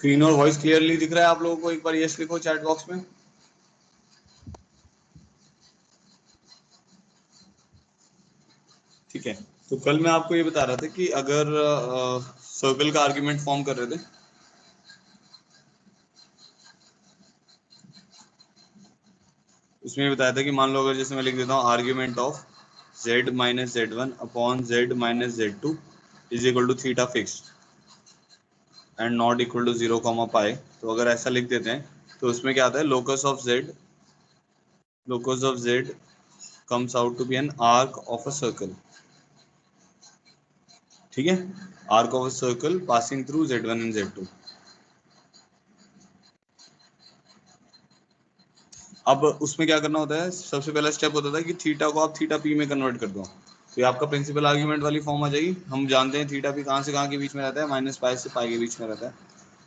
Screen और voice clearly दिख रहा है आप लोगों को? एक बार यस लिखो चैट बॉक्स में। ठीक है, तो कल मैं आपको ये बता रहा था कि अगर सर्कल का आर्ग्यूमेंट फॉर्म कर रहे थे, उसमें बताया था कि मान लो अगर जैसे मैं लिख देता हूँ argument of z minus z1 upon z minus z2 is equal to theta fixed and not equal to 0 comma pi. तो अगर ऐसा लिख देते हैं तो उसमें क्या आता है, locus of z comes out to be an arc of a circle। ठीक है, arc of a circle passing through z1 and z2। अब उसमें क्या करना होता है, सबसे पहला स्टेप होता था कि थीटा को आप थीटा पी में कन्वर्ट कर दो, तो ये आपका प्रिंसिपल आर्ग्यूमेंट वाली फॉर्म आ जाएगी। हम जानते हैं थीटा पी कहाँ से कहाँ के बीच में रहता है, माइनस पाई से पाई के बीच में रहता है।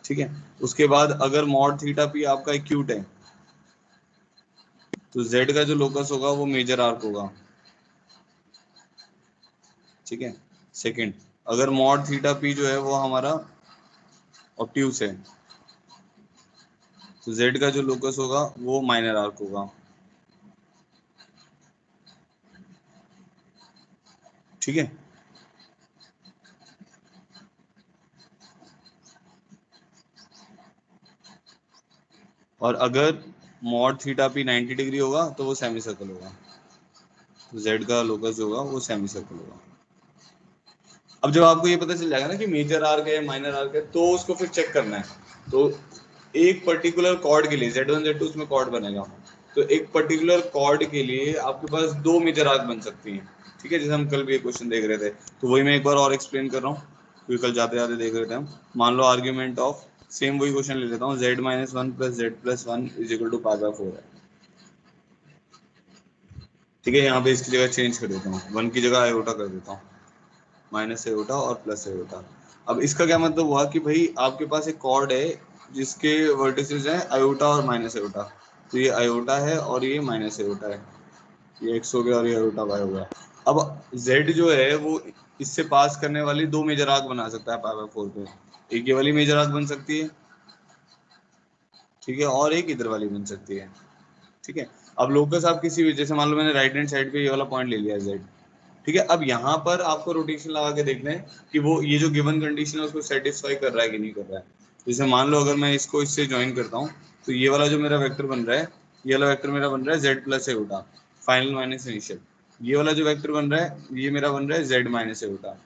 ठीक है, उसके बाद अगर मॉड थीटा पी आपका एक्यूट है तो z का जो लोकस होगा वो मेजर आर्क होगा। ठीक है, सेकंड, अगर मॉड थीटा पी जो है वो हमारा ऑब्ट्यूस है तो z का जो लोकस होगा वो माइनर आर्क होगा। ठीक है, और अगर मॉड थीटा पी 90 डिग्री होगा तो वो सेमी सर्कल होगा, तो z का लोकस होगा वो सेमी सर्कल होगा। अब जब आपको ये पता चल जाएगा ना कि मेजर आर्क है माइनर आर्क है, तो उसको फिर चेक करना है। तो एक पर्टिकुलर कॉर्ड के लिए z1 z2 उसमें कॉर्ड बनेगा, तो एक पर्टिकुलर कॉर्ड के लिए आपके पास दो मेजर आर्क बन सकती हैं। ठीक है, जैसे हम कल भी एक क्वेश्चन देख रहे थे, तो वही मैं एक बार और एक्सप्लेन कर रहा हूँ क्योंकि कल जाते जाते देख रहे थे हम। मान लो आर्ग्यूमेंट ऑफ, सेम वही क्वेश्चन ले लेता हूँ, z minus one plus z plus one is equal to pi by 4 है। ठीक है, यहाँ पे इसकी जगह चेंज कर देता हूँ, वन की जगह आयोटा कर देता हूँ, माइनस एओटा और प्लस एओटा। अब इसका क्या मतलब हुआ कि भाई आपके पास एक कॉर्ड है जिसके वर्टिसेस हैं आयोटा और माइनस एओटा, तो ये आयोटा है और ये माइनस एओटा है, ये एक्स हो गया और ये आयोटा वाई हो गया। अब जेड जो है वो इससे पास करने वाली दो मेजर आर्क बना सकता है पाई बाय 4 पे, एक ये वाली मेजर आर्क बन सकती है, ठीक है, और एक इधर वाली बन सकती है। ठीक है, अब लोकस आप किसी भी, जैसे मान लो मैंने राइट हैंड साइड पे ये वाला पॉइंट ले लिया जेड। ठीक है, अब यहाँ पर आपको रोटेशन लगा के देखना है कि वो ये जो गिवन कंडीशन है उसको सेटिस्फाई कर रहा है कि नहीं कर रहा है। जैसे मान लो अगर मैं इसको इससे ज्वाइन करता हूँ तो ये वाला जो मेरा वेक्टर बन रहा है, ये वाला वेक्टर मेरा बन रहा है Z plus aorta final minus initial. ये वाला जो वेक्टर बन रहा है ये मेरा बन रहा है जेड माइनस एओटा।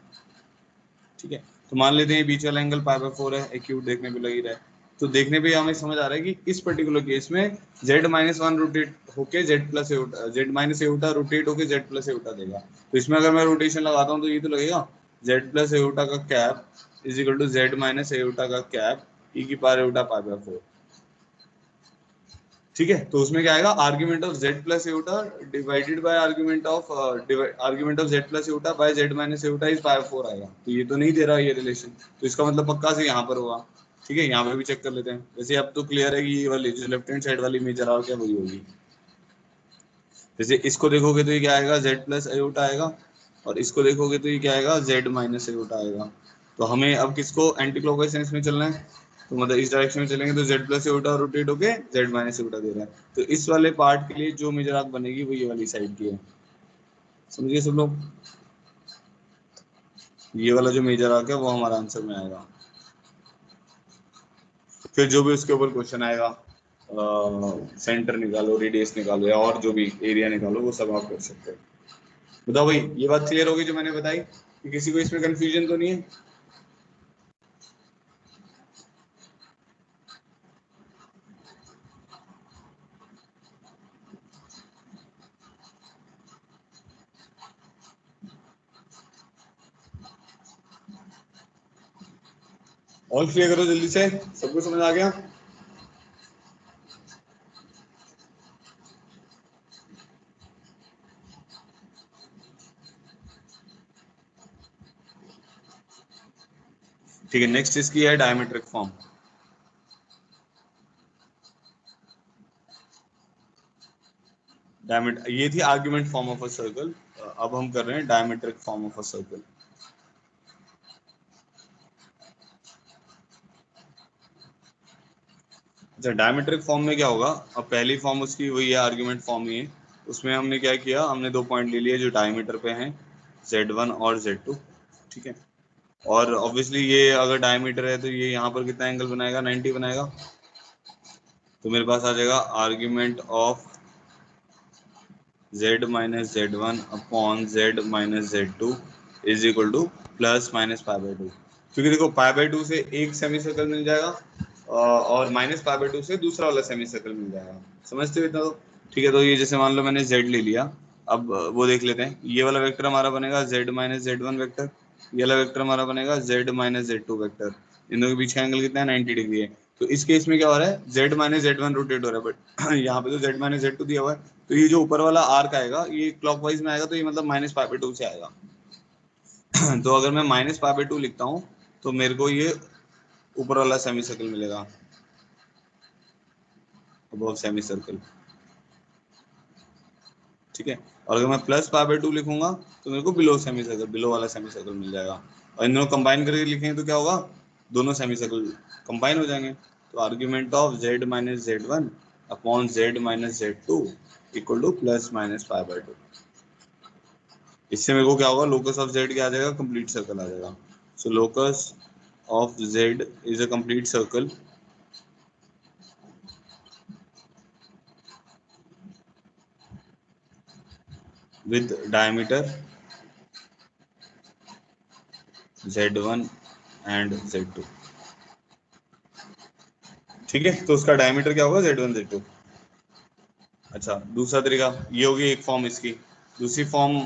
ठीक है, तो मान लेते हैं बीच वाला एंगल पाई बाय 4 है, एक्यूट देखने पे लग ही रहा है, तो देखने पे हमें समझ आ रहा है कि इस पर्टिकुलर केस में z माइनस वन रोटेट होके z प्लस एटा, z माइनस एटा रोटेट होके z प्लस एटा देगा। तो इसमें अगर मैं रोटेशन लगाता हूँ तो ये तो लगेगा z प्लस एटा का cap is equal to z minus eta का कैप ई की पावर एटा पाई बाय 4। ठीक है, तो उसमें क्या आएगा, argument of z plus Etah divided by argument of z plus Etah bye z minus Etah is pi 4 आएगा। तो ये तो नहीं दे रहा ये रिलेशन, तो इसका मतलब पक्का से यहाँ पर होगा। ठीक है, यहाँ पे भी चेक कर लेते हैं। वैसे अब तो क्लियर है कि ये वाली जो लेफ्ट हैंड साइड वाली मेजर आर्क है वही होगी। जैसे इसको देखोगे तो ये क्या आएगा, z प्लस एटा आएगा, और इसको देखोगे तो ये क्या आएगा, z माइनस एटा आएगा। तो हमें अब किसको एंटी क्लॉकवाइज सेंस में चलना है, तो मतलब इस डायरेक्शन में चलेंगे तो z प्लस एटा रोटेट होके z माइनस एटा दे रहा है। तो इस वाले पार्ट के लिए जो मेजर आर्क बनेगी वो ये वाली साइड की है। समझिए सब लोग, ये वाला जो मेजर आर्क है वो हमारा आंसर में आएगा। फिर जो भी उसके ऊपर क्वेश्चन आएगा, सेंटर निकालो, रेडियस निकालो, या और जो भी एरिया निकालो, वो सब आप कर सकते हैं। बताओ भाई, ये बात क्लियर होगी जो मैंने बताई कि किसी को इसमें कंफ्यूजन तो नहीं है? और क्लियर करो जल्दी से, सबको समझ आ गया? ठीक है, नेक्स्ट इसकी है डायमेट्रिक फॉर्म। ये थी argument form of a circle, अब हम कर रहे हैं diametric form of a circle. अच्छा, डायमेट्रिक फॉर्म में क्या होगा, अब पहली फॉर्म उसकी वही है, आर्ग्यूमेंट फॉर्म ही है। उसमें हमने क्या किया, हमने 2 पॉइंट ले लिए जो डायमीटर पे हैं, Z1 और Z2, ठीक है। और ऑब्वियसली ये अगर डायमीटर है तो ये यहाँ पर कितना एंगल बनाएगा, 90 बनाएगा। तो मेरे पास आ जाएगा argument of Z minus Z1 upon Z minus Z2 is equal two plus minus pi by 2। क्योंकि देखो पाई बाई 2 से एक सेमी सर्कल मिल जाएगा और माइनस पाई बाई 2 से दूसरा वाला सेमी सर्कल मिल जाएगा। समझते हो इतना तो? ठीक है, तो ये जैसे मान लो मैंने Z ले लिया। अब वो देख लेते हैं, ये वाला वेक्टर हमारा बनेगा Z माइनस Z1 वेक्टर, ये वाला वेक्टर हमारा बनेगा Z माइनस Z2 वेक्टर। इन दोनों के बीच का एंगल कितना है, 90 डिग्री है। तो इस केस में क्या हो रहा है, Z माइनस Z1 रोटेट हो रहा है, बट यहाँ पे तो Z माइनस Z2 दिया हुआ है। तो ये जो ऊपर वाला आर्क आएगा ये क्लॉकवाइज में आएगा, तो ये मतलब माइनस पाई बाई 2 से आएगा। तो अगर मैं माइनस पाई बाई 2 लिखता हूँ तो मेरे को ये ऊपर वाला सेमी सर्कल मिलेगा, अबव सेमी सर्कल, ठीक है। और अगर मैं प्लस पाई बाई 2 लिखूंगा तो मेरे को बिलो सेमी सर्कल, बिलो वाला सेमी सर्कल मिल जाएगा। और इन दोनों कंबाइन करके लिखेंगे तो क्या होगा, दोनों सेमी सर्कल कंबाइन हो जाएंगे। तो argument of Z minus Z1 upon Z minus Z2 equal two plus minus pi by 2। इससे मेरे को क्या होगा, लोकस ऑफ Z क्या आ जाएगा, कंप्लीट सर्कल आ जाएगा। So locus of Z is a complete circle with diameter Z1 and Z2, ठीक है। तो उसका डायमीटर क्या होगा, Z1 Z2। अच्छा, दूसरा तरीका ये होगी एक फॉर्म इसकी। दूसरी फॉर्म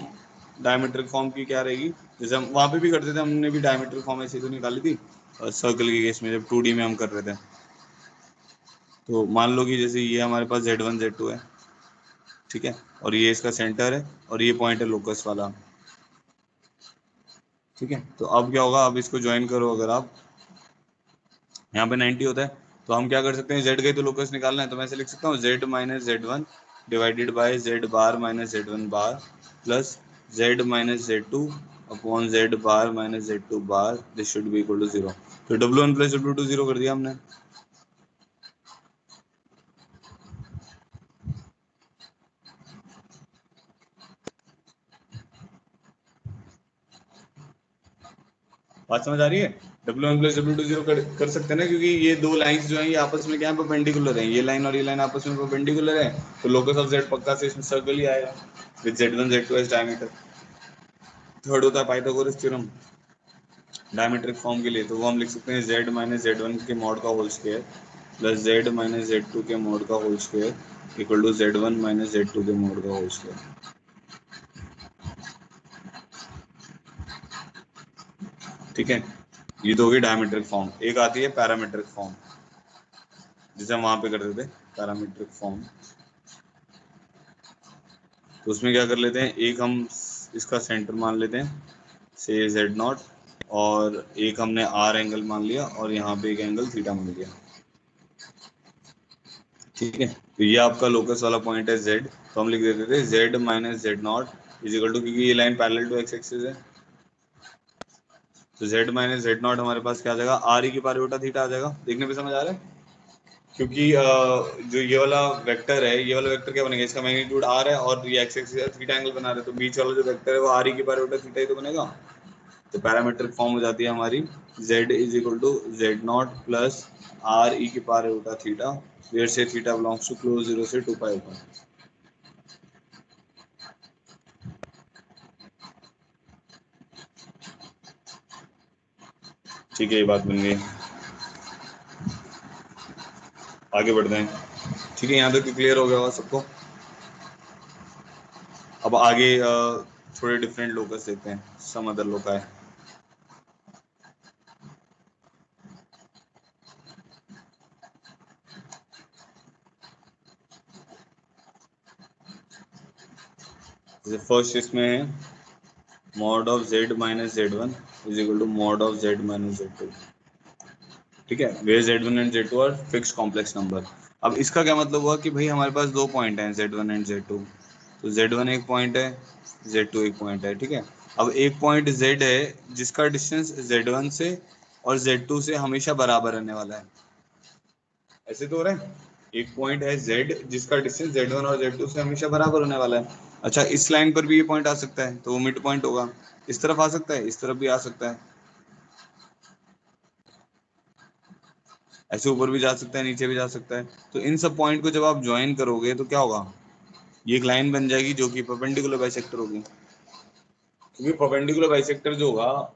डायमीट्रिक फॉर्म की क्या रहेगी, जैसे हम वहां पे भी करते थे, हमने भी डायमीट्रिक फॉर्म ऐसे तो निकाली थी सर्कल के केस में, जब 2D में हम कर रहे थे। तो मान लो कि जैसे ये हमारे पास Z1 Z2 है, ठीक है, और ये इसका सेंटर है और ये पॉइंट है लोकस वाला, ठीक है। तो अब क्या होगा, अब इसको ज्वाइन करो, अगर आप यहाँ पे 90 होता है तो हम क्या कर सकते हैं, Z गई तो लोकस निकालना है, तो मैं ऐसे लिख सकता हूँ Z minus Z1 divided by Z bar minus Z1 bar plus Z minus Z2 upon Z bar minus Z2 bar, this should be equal to 0। तो W1 प्लस W2 0 कर दिया हमने। बात समझ आ रही है? W1 प्लस W2 0 कर सकते हैं ना, क्योंकि ये दो लाइंस जो हैं ये आपस में क्या है, परपेंडिकुलर है। ये लाइन और ये लाइन आपस में परपेंडिकुलर है, तो लोकस ऑफ Z पक्का से इसमें सर्कल ही आएगा with Z1 Z2 as diameter. Third होता है पाइथागोरस थ्योरम डायमेट्रिक फॉर्म के लिए, तो वो हम लिख सकते हैं Z माइनस Z1 के मॉड का whole square plus Z minus Z2 के मॉड का whole square equal to Z1 minus Z2 के मॉड का होल स्क्वायर, ठीक है। ये तो होगी डायमेट्रिक फॉर्म। एक आती है पैरामीट्रिक फॉर्म, जिसे हम वहां पे करते थे पैरामीट्रिक फॉर्म। तो उसमें क्या कर लेते हैं, एक हम इसका सेंटर मान लेते हैं से Z0, और एक हमने R एंगल मान लिया और यहाँ पे एक एंगल थीटा मान लिया, ठीक है। तो ये आपका लोकस वाला पॉइंट है Z। तो हम लिख देते थे Z minus Z0 is equal to, क्योंकि ये line parallel to x axis है, तो Z माइनस Z0 हमारे पास क्या आ जाएगा, R e की पावर बटा थीटा आ जाएगा। देखने पे समझ आ रहा है? क्योंकि जो ये वाला वेक्टर है, ये वाला वेक्टर क्या बनेगा, इसका मैग्नीट्यूड R है और ये एक्स एक्सिस थीटा एंगल बना रहे हैं, तो बीच वाला जो वेक्टर है वो R e की पावर बटा थीटा ही तो बनेगा। तो पैरामीट्रिक फॉर्म हो जाती है हमारी Z is equal to Z0 plus R e की पावर बटा थीटा, वेयर से theta belongs to close zero से 2 पाई ऊपर, ठीक है। ये बात बन गई, आगे बढ़ते हैं, ठीक है। यहाँ तक क्लियर हो गया होगा सबको। अब आगे थोड़े डिफरेंट लोकस देखते हैं, सम अदर लोका है। जैसे फर्स्ट इसमें है mod of Z minus Z1 is equal to mod of Z minus Z2, ठीक है, where Z1 and Z2 are fixed complex number. अब इसका क्या मतलब हुआ कि भाई हमारे पास दो पॉइंट हैं Z1 एंड Z2, तो Z1 एक पॉइंट है, Z2 एक पॉइंट है, ठीक है। अब एक पॉइंट Z है जिसका डिस्टेंस Z1 से और Z2 से हमेशा बराबर रहने वाला है, ऐसे तो हो रहा है, एक पॉइंट है z जिसका डिस्टेंस z1 और z2 से हमेशा बराबर होने वाला है। अच्छा, इस लाइन पर भी ये पॉइंट आ सकता है, तो वो मिड पॉइंट होगा। इस तरफ आ सकता है, इस तरफ भी आ सकता है, ऐसे ऊपर भी जा सकता है, नीचे भी जा सकता है। तो इन सब पॉइंट को जब आप ज्वाइन करोगे तो क्या होगा, ये एक लाइन बन जाएगी जो कि परपेंडिकुलर बाइसेक्टर होगी। क्योंकि परपेंडिकुलर बाइसेक्टर जो होगा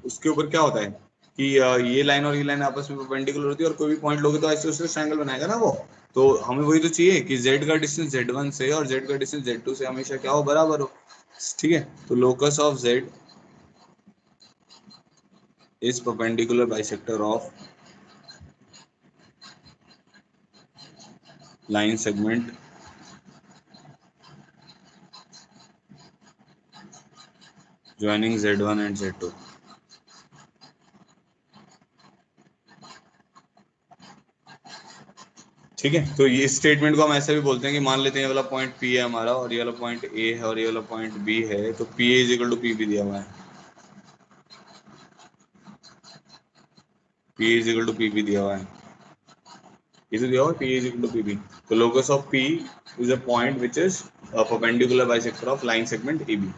उसके ऊपर क्या होता है कि ये लाइन और ये लाइन आपस में परपेंडिकुलर होती है, और कोई भी पॉइंट लोगे तो ऐसे उससे ट्रायंगल बनाएगा ना वो। तो हमें वही तो चाहिए कि z का डिस्टेंस z1 से और z का डिस्टेंस z2 से हमेशा क्या हो, बराबर हो। ठीक है, तो locus of z is perpendicular bisector of line segment joining z1 and z2। ठीक है, तो ये स्टेटमेंट को हम ऐसे भी बोलते हैं कि मान लेते हैं ये वाला पॉइंट P है हमारा, और ये वाला पॉइंट A है, और ये वाला पॉइंट B है, तो PA is equal to PB दिया हुआ है, PA is equal to PB दिया हुआ है, ये तो दिया हुआ है P is equal to PB। तो locus of P is a point which is perpendicular bisector of line segment AB।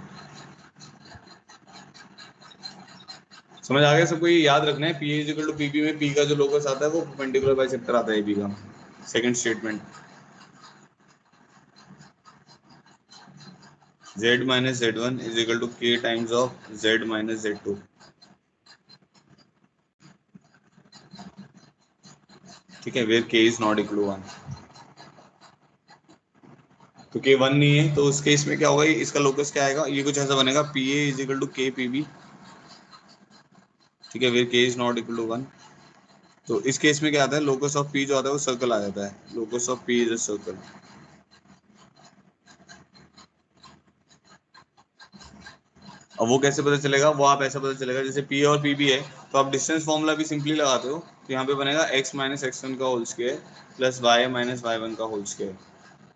समझ आ गया सबको, ये याद रखना है, PA is equal to PB में P का जो लोकस आता है वो परपेंडिकुलर बाइसेक्टर आता है AB का। Second statement, Z minus Z1 is equal to K times of Z minus Z2। ठीक है, where K is not equal to 1। तो K 1 नहीं है, तो उस केस में क्या होगा, इसका लोकस क्या आएगा, ये कुछ ऐसा बनेगा, PA is equal to K PB। ठीक है, where K is not equal to 1। तो इस केस में क्या आता है, लोकस ऑफ P जो आता है वो सर्कल आ जाता है, locus of P is a circle. अब वो कैसे पता चलेगा, वो आप ऐसा पता चलेगा, जैसे P और PB है तो आप डिस्टेंस फॉर्मूला भी सिंपली लगाते हो, तो यहाँ पे बनेगा x माइनस x1 का whole square plus y minus y1 का होल स्क्वायर।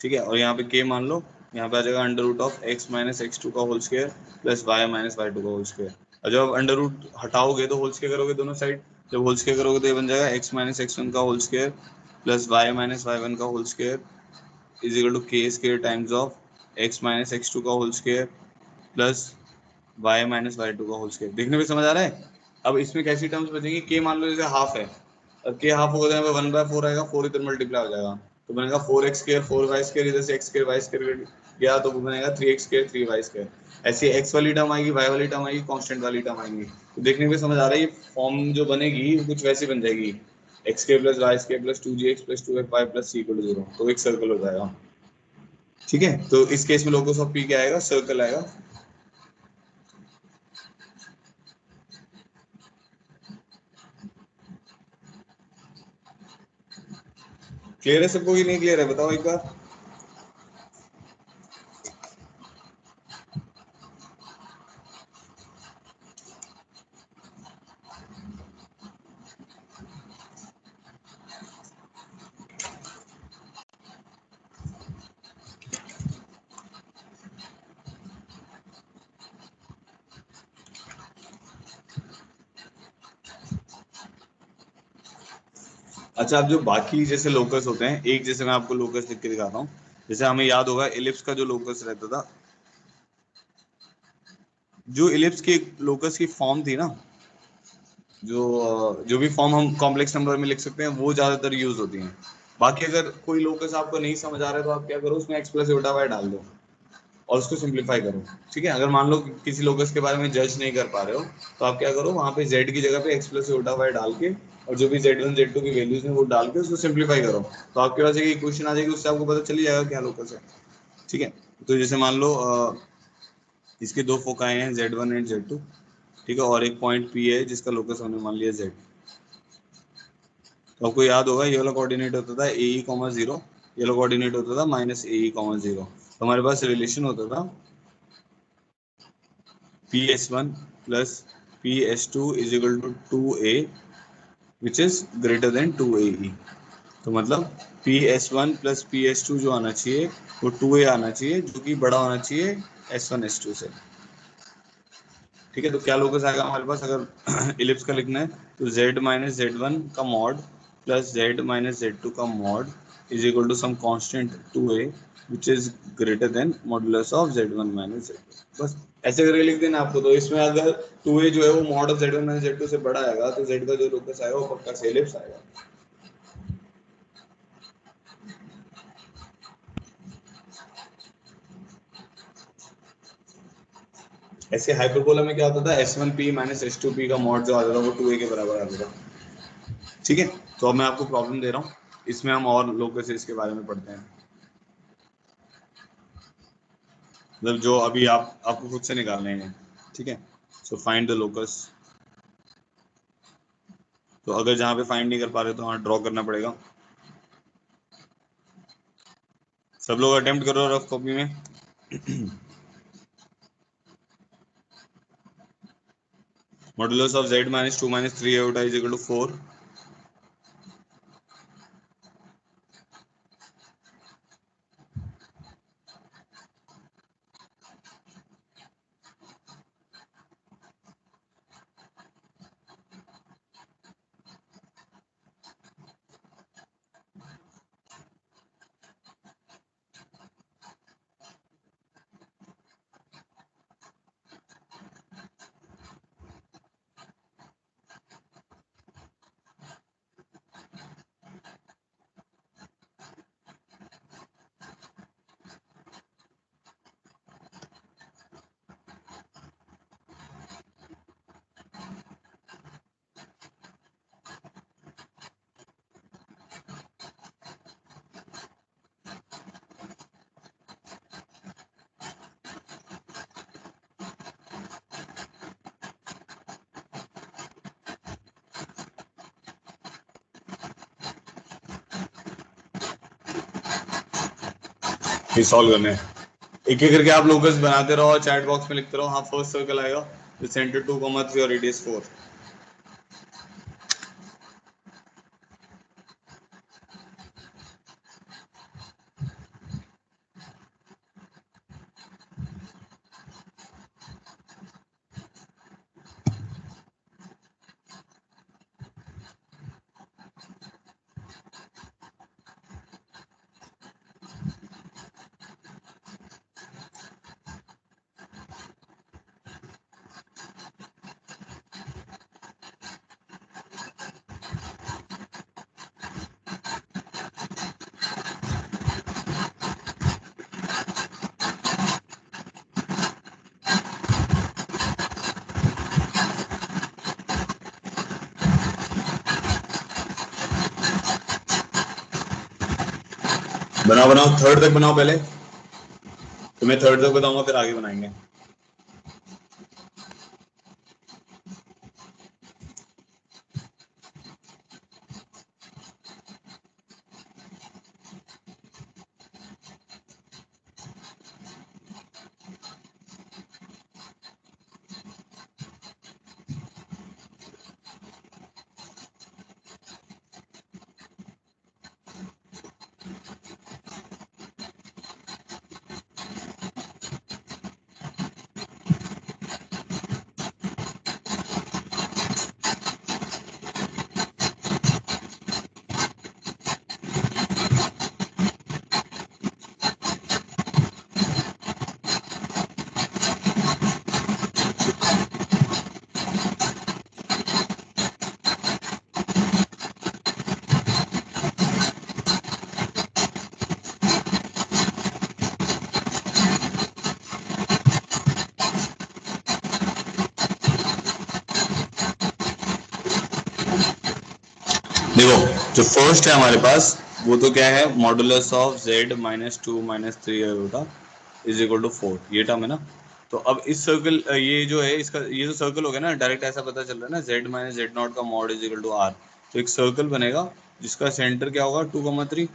ठीक है, और यहाँ पे k मान लो, यहाँ पे आ जाएगा under root of x minus x2 का whole square plus y minus y2 का होल स्क्वायर। और जब आप अंडर रूट हटाओगे तो होल स्क्वायर करोगे दोनों साइड, जब होल स्क्वायर करोगे तो ये बन जाएगा x माइनस x1 का whole square plus y minus y1 का whole square is equal to k square times of x minus x2 का whole square plus y minus y2 का होल स्क्वायर। देखने में समझ आ रहा है। अब इसमें कैसी टर्म्स बचेंगी, k मान लो जैसे हाफ है, और k हाफ होगा तो यहाँ पे 1/4 आएगा, 4 इधर मल्टीप्लाई हो जाएगा, तो बनेगा 4x स्क्वायर 4y स्क्वायर, इधर से x स्क्वायर y स्क्वायर गया तो वो बनेगा 3x स्क्वायर 3y स्क्वायर। ऐसी x वाली टर्म आएगी, y वाली टर्म आएगी, कांस्टेंट वाली टर्म आएंगी। तो देखने में समझ आ रहा है, ये फॉर्म जो बनेगी वो कुछ वैसी बन जाएगी, x square plus y square plus 2gx plus 2fy plus c equal to 0, तो एक सर्कल हो जाएगा। ठीक है, तो इस केस में लोगोस ऑफ p क्या आएगा, सर्कल आएगा। क्लियर है सबको कि नहीं क्लियर है, बताओ एक बार। अच्छा, अब जो बाकी जैसे लोकस होते हैं, एक जैसे मैं आपको लोकस लिख के दिखाता हूँ। जैसे हमें याद होगा इलिप्स का जो लोकस रहता था, जो इलिप्स की लोकस की फॉर्म थी ना, जो भी फॉर्म हम कॉम्प्लेक्स नंबर में लिख सकते हैं वो ज्यादातर यूज होती हैं। बाकी अगर कोई लोकस आपको नहीं समझ आ रहा है तो आप क्या करो, उसमें एक्स प्लस छोटा वाई डाल दो और उसको सिंप्लीफाई करो। ठीक है, अगर मान लो किसी लोकस के बारे में जज नहीं कर पा रहे हो तो आप क्या करो, वहां पे z की जगह पे एक्स प्लस छोटा वाई डाल के और जो भी z1 z2 की वैल्यूज हैं वो डाल के उसको सिंप्लीफाई करो, तो आपके पास एक इक्वेशन आ जाएगी, उससे आपको पता चल जाएगा क्या लोकस है। ठीक है, तो जैसे मान लो इसके दो फोकाई हैं z1 एंड z2। ठीक है, और एक पॉइंट P है जिसका लोकस हमने मान लिया z। तो आपको याद होगा ये वाला कोऑर्डिनेट होता था ए कॉमा 0, ये वाला कोऑर्डिनेट होता था माइनस ए कॉमा 0। तो हमारे पास रिलेशन होता था PS1 plus PS2 is equal to 2A which is greater than 2AE। तो मतलब PS1 प्लस PS2 जो आना चाहिए वो 2A आना चाहिए, जो कि बड़ा होना चाहिए S1 S2 से। ठीक है, तो क्या लोकस आएगा हमारे पास, अगर इलिप्स का लिखना है तो z माइनस Z1 का mod plus Z minus Z two का mod is equal to some constant 2a which is greater than modulus of z1 minus z2। बस ऐसे करके लिख देना आपको। तो इसमें अगर 2a जो है वो mod of z1 minus z2 से बड़ा आएगा तो z का जो लोकस आएगा वो पक्का से एलिप्स आएगा। ऐसे हाइपरबोला में क्या होता था, s1p माइनस s2p का मॉड जो आता था वो 2a के बराबर आता था। ठीक है, तो अब मैं आपको प्रॉब्लम दे रहा हूँ, इसमें हम और लोकस इसके बारे में पढ़ते हैं। मतलब जो अभी आपको खुद से निकालने हैं। ठीक है, सो फाइंड द लोकस। तो अगर जहां पे फाइंड नहीं कर पा रहे तो वहां ड्रॉ करना पड़ेगा। सब लोग अटेम्प्ट करो रफ कॉपी में। Modulus of z minus 2 minus 3 out is equal to 4। ये सॉल्व करने हैं। एक एक करके आप लोकस बनाते रहो और चैट बॉक्स में लिखते रहो। हाँ, फर्स्ट सर्कल आएगा सेंटर 2,3 और रेडियस 4। बनाओ बनाओ, थर्ड तक बनाओ पहले। तुम्हें थर्ड तक बताऊंगा फिर आगे बनाएंगे। देखो, जो फर्स्ट है हमारे पास वो तो क्या है, modulus of z minus 2 minus 3 iota is equal to 4, ये टर्म है ना। तो अब इस सर्कल, ये जो है इसका, ये जो सर्कल हो गया ना, डायरेक्ट ऐसा पता चल रहा है ना, z माइनस जेड नॉट का mod is equal to r। तो एक सर्कल बनेगा जिसका सेंटर क्या होगा, 2,3।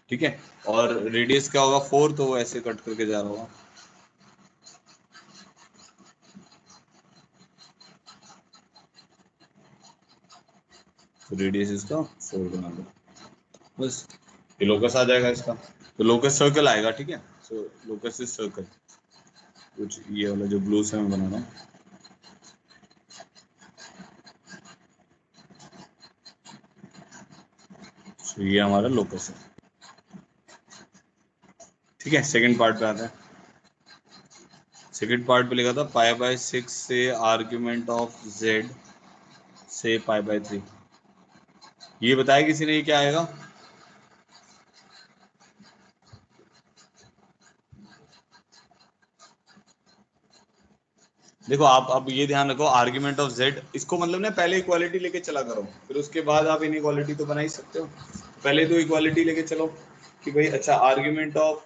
ठीक है, और रेडियस क्या होगा 4, तो वो ऐसे कट करके जा रहा होगा। तो रेडियस इसका 4 बना दो, बस ये लोकस आ जाएगा इसका। तो लोकस सर्कल आएगा। ठीक है, सो लोकस इज सर्कल, कुछ ये वाला जो ब्लू से मैं बना रहा हूँ। तो ये हमारा लोकस है। ठीक है, सेकंड पार्ट पे आता है। सेकंड पार्ट पे लिखा था π/6 से आर्ग्यूमेंट ऑफ z से π/3। ये बताया किसी ने, ये क्या आएगा? देखो आप अब ये ध्यान रखो, आर्ग्यूमेंट ऑफ z, इसको मतलब ना पहले इक्वालिटी लेके चला करो, फिर उसके बाद आप इनइक्वालिटी तो बना ही सकते हो। पहले तो इक्वालिटी लेके चलो कि भाई अच्छा argument of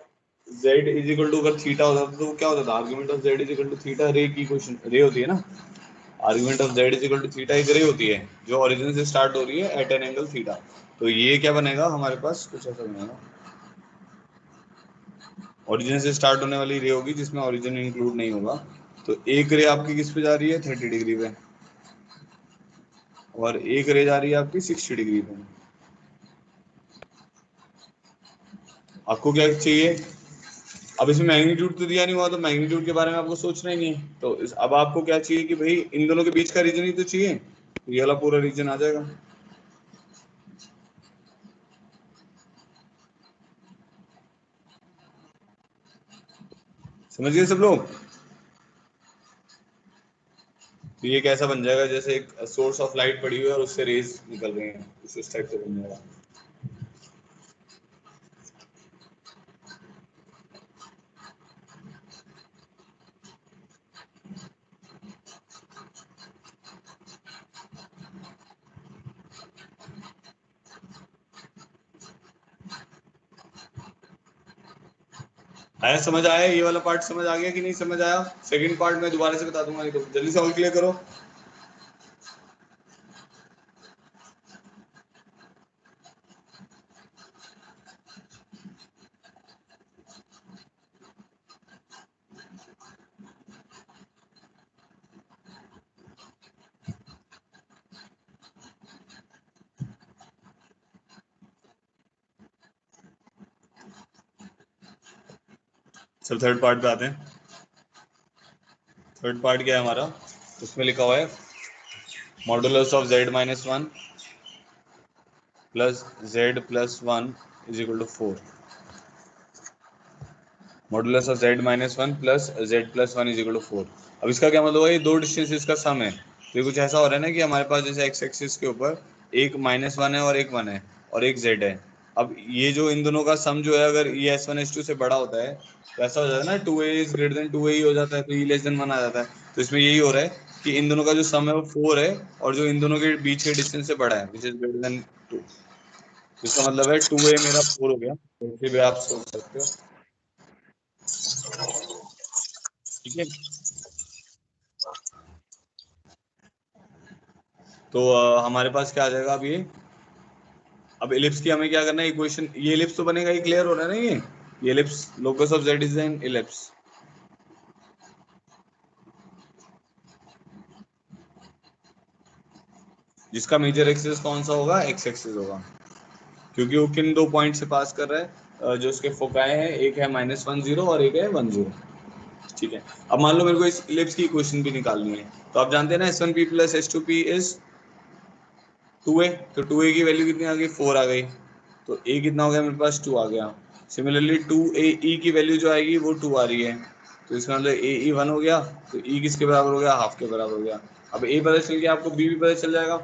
z is equal to, अगर थीटा होता तो क्या होता था? Argument of z is equal to theta ray की क्वेश्चन, रे होती है ना। Argument of z is equal to theta एक रे होती है जो ओरिजिन से स्टार्ट हो रही है एट एन एंगल थीटा। तो ये क्या बनेगा हमारे पास? कुछ ऐसा बनेगा, ओरिजिन से स्टार्ट होने वाली रे होगी जिसमें ओरिजिन इंक्लूड नहीं होगा। तो एक रे आपकी किस पे जा रही है? 30 डिग्री पे, और एक रे जा रही है आपकी 60 डिग्री पे। आपको क्या चाहिए? अब इसमें मैग्नीट्यूड तो दिया नहीं हुआ, तो मैग्नीट्यूड के बारे में आपको सोचना ही नहीं है। तो अब आपको क्या चाहिए कि भाई इन दोनों के बीच का रीजन ही तो चाहिए, ये वाला पूरा रीजन आ जाएगा। समझ गए सब लोग? तो ये कैसा बन जाएगा? जैसे एक सोर्स ऑफ लाइट पड़ी हुई है और उससे रेज निकल रही हैं, इस टाइप से बन जाएगा। आया समझ? आया ये वाला पार्ट समझ आ गया कि नहीं समझ आया? सेकंड पार्ट में दोबारा से बता दूंगा, नहीं तो जल्दी से और क्लियर करो। चल थर्ड पार्ट पे आते हैं। थर्ड पार्ट क्या है हमारा? उसमें लिखा हुआ है modulus of z-1 plus z+1 is equal to 4। Modulus of z-1 plus z+1 is equal to 4। अब इसका क्या मतलब है? ये दो डिस्टेंसेस का सम है। तो ये कुछ ऐसा हो रहा है ना कि हमारे पास जैसे x एक्सिस के ऊपर एक -1 है और एक 1 है और एक z है। अब ये जो इन दोनों का सम जो है, अगर ये s1 s2 से बड़ा होता है तो ऐसा हो जाता है ना, 2a is greater then 2a ही हो जाता है, तो e लेस देन 1 आ जाता है। तो इसमें यही हो रहा है कि इन दोनों का जो सम है वो 4 है, और जो इन दोनों के बीच के डिस्टेंस से बड़ा है विच इज ग्रेटर देन 2। इसका मतलब है 2a मेरा 4 हो गया, तो फिर भी आप सोच सकते हो। ठीक है, तो हमारे पास क्या आ जाएगा अब ये? अब एलिप्स की हमें क्या करना है? इक्वेशन, ये एलिप्स तो बनेगा, ये क्लियर हो रहा है ना? ये ellipse, locus of Z is an ellipse. जिसका मेजर एक्सिस कौन सा होगा? एक्स एक्सिस होगा, क्योंकि वो किन दो पॉइंट से पास कर रहा है? जो उसके फोकाई है, एक है -1 0 और एक है 1 0। ठीक है, अब मान लो मेरे को इस इलिप्स की इक्वेशन भी निकालनी है, तो आप जानते हैं ना s1p plus s2p is 2a। तो 2a की वैल्यू कितनी आ गई? 4 आ गई। तो a कितना हो गया मेरे पास? 2 आ गया। सिमिलरली 2a e की वैल्यू जो आएगी वो 2 आ रही है, तो इसका मतलब a e 1 हो गया। तो e किसके बराबर हो गया? हाफ के बराबर हो गया। अब a पता चल गया, आपको b भी पता चल जाएगा।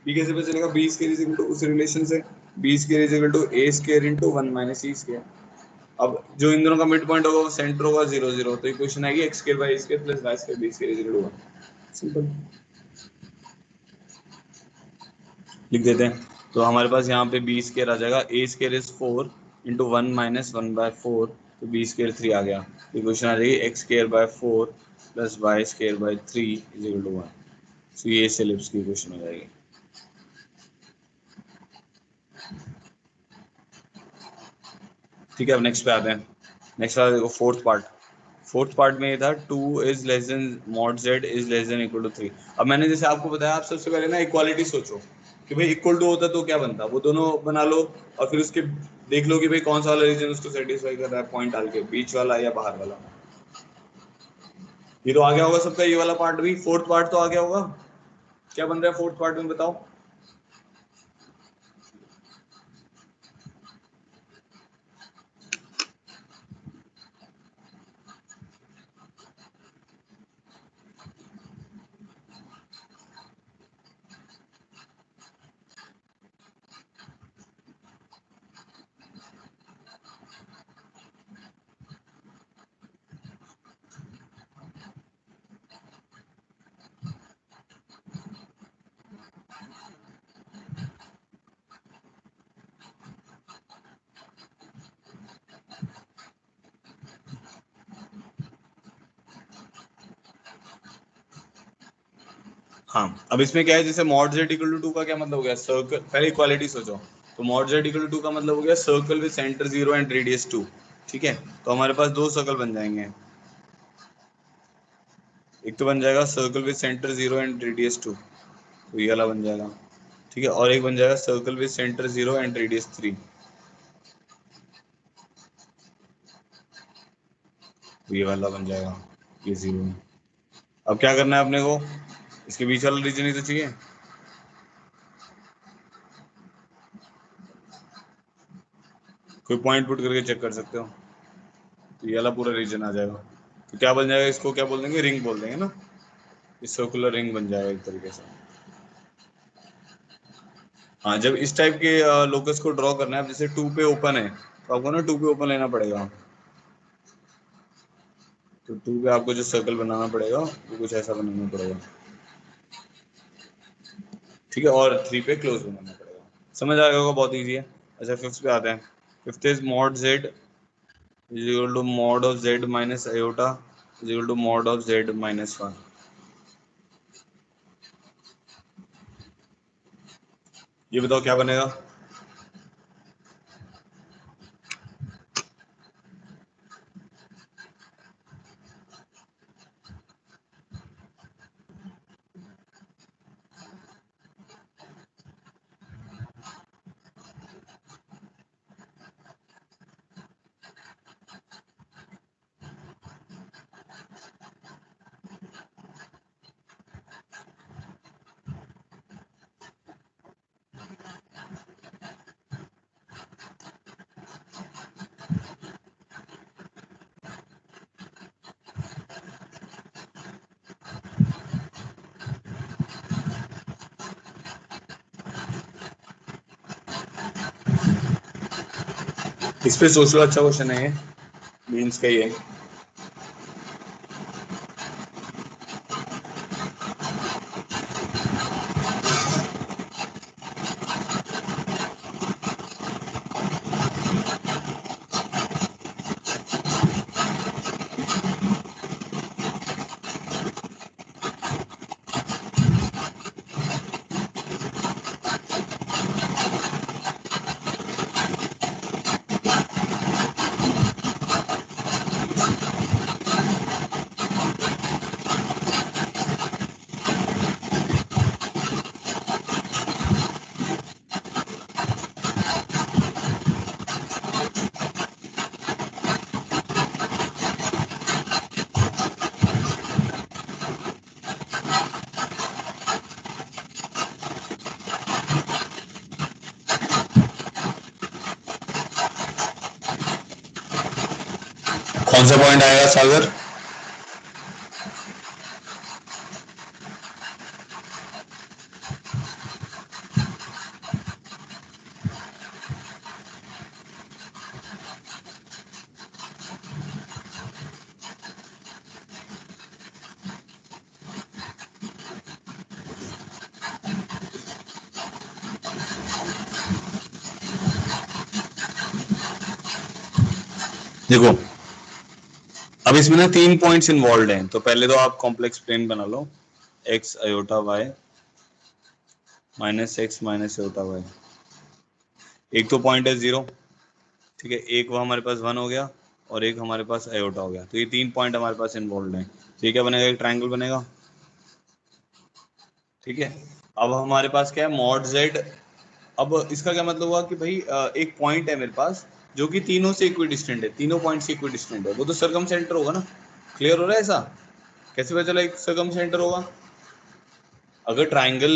b कैसे पता चलेगा? b square is equal to उस रिलेशन से, b square is equal to a square into 1 minus e square. अब जो इन दोनों का मिड पॉइंट होगा वो सेंटर होगा 0 0, तो इक्वेशन आएगी x square y square plus y square b square is equal to 1। Simple, लिख देते हैं। तो हमारे पास यहाँ पे बी स्केयर आ जाएगा, ए स्केयर इज 4 इंटू 1 - 1/4, तो बी स्केयर 3 आ गया। इक्वेशन आ जाएगी x square by 4 plus y square by 3 is equal to 1। तो ये इस एलिप्स की इक्वेशन हो जाएगी। ठीक है, अब नेक्स्ट पे आते हैं। नेक्स्ट आ देखो फोर्थ पार्ट। फोर्थ पार्ट में ये था 2 is less than mod z is less than equal to 3। अब मैंने जैसे आपको बताया, आप सबसे पहले ना इक्वालिटी सोचो कि भाई इक्वल टू होता तो क्या बनता, वो दोनों बना लो, और फिर उसके देख लो कि भाई कौन सा वाला रीजन उसको सेटिस्फाई कर रहा है, पॉइंट डाल के बीच वाला या बाहर वाला। ये तो आ गया होगा सबका, ये वाला पार्ट भी। फोर्थ पार्ट तो आ गया होगा। क्या बन रहा है फोर्थ पार्ट में बताओ? हाँ, अब इसमें क्या है, जैसे मॉड जेड इक्वल टू 2 का क्या मतलब हो गया, सर्कल, पहले इक्वालिटी सोचो। तो मॉड जेड इक्वल टू 2 का मतलब हो गया circle with centre 0 and radius 2। ठीक है, तो हमारे पास दो सर्कल बन जाएंगे। एक तो बन जाएगा circle with centre 0 and radius 2, तो ये वाला बन जाएगा। ठीक है, और एक बन जाएगा circle with centre 0 and radius 3, तो ये वाला बन जाएगा, ये 0 है। अब क्या करना है अपने को, इसके बीच वाला रीजन ही तो चाहिए। कोई पॉइंट पुट करके चेक कर सकते हो, तो ये वाला पूरा रीजन आ जाएगा। तो क्या बन जाएगा, इसको क्या बोल देंगे, रिंग बोल देंगे ना। इस सर्कुलर रिंग बन जाएगा एक तरीके से। हाँ, जब इस टाइप के लोकस को ड्रॉ करना है, अब जैसे 2 पे ओपन है, तो आपको ना 2 पे ओपन लेना पड़ेगा। तो 2 पे आपको जो सर्कल बनाना पड़ेगा वो कुछ ऐसा बनाना पड़ेगा। ठीक है, और 3 पे क्लोज बनाना पड़ेगा। समझ आ गया होगा, बहुत ईजी है। अच्छा, फिफ्थ पे आते हैं। Fifth is mod z is equal to mod of z minus iota is equal to mod of z minus 1। ये बताओ क्या बनेगा। इस पे सोच लो, अच्छा क्वेश्चन है ये, मीन्स का ही है। कौन सा पॉइंट आएगा सागर। देखो, अब इसमें ना 3 पॉइंट्स इन्वॉल्व हैं, तो पहले तो आप कॉम्प्लेक्स प्लेन बना लो, X iota Y minus X minus iota Y. एक तो पॉइंट है 0, ठीक है, एक वो हमारे पास 1 हो गया, और एक हमारे पास आयोटा हो गया, तो ये 3 पॉइंट हमारे पास इन्वॉल्व हैं। तो ये क्या बनेगा, एक ट्राइंगल बनेगा। ठीक है, अब हमारे पास क्या है, मॉड जेड। अब इसका क्या मतलब हुआ कि भाई एक पॉइंट है मेरे पास जो कि तीनों से इक्वी डिस्टेंट है, तीनों पॉइंट से इक्वी डिस्टेंट है, वो तो सरकम सेंटर होगा ना। क्लियर हो रहा है ऐसा, कैसे पता चला एक सरकम सेंटर होगा। अगर ट्राइंगल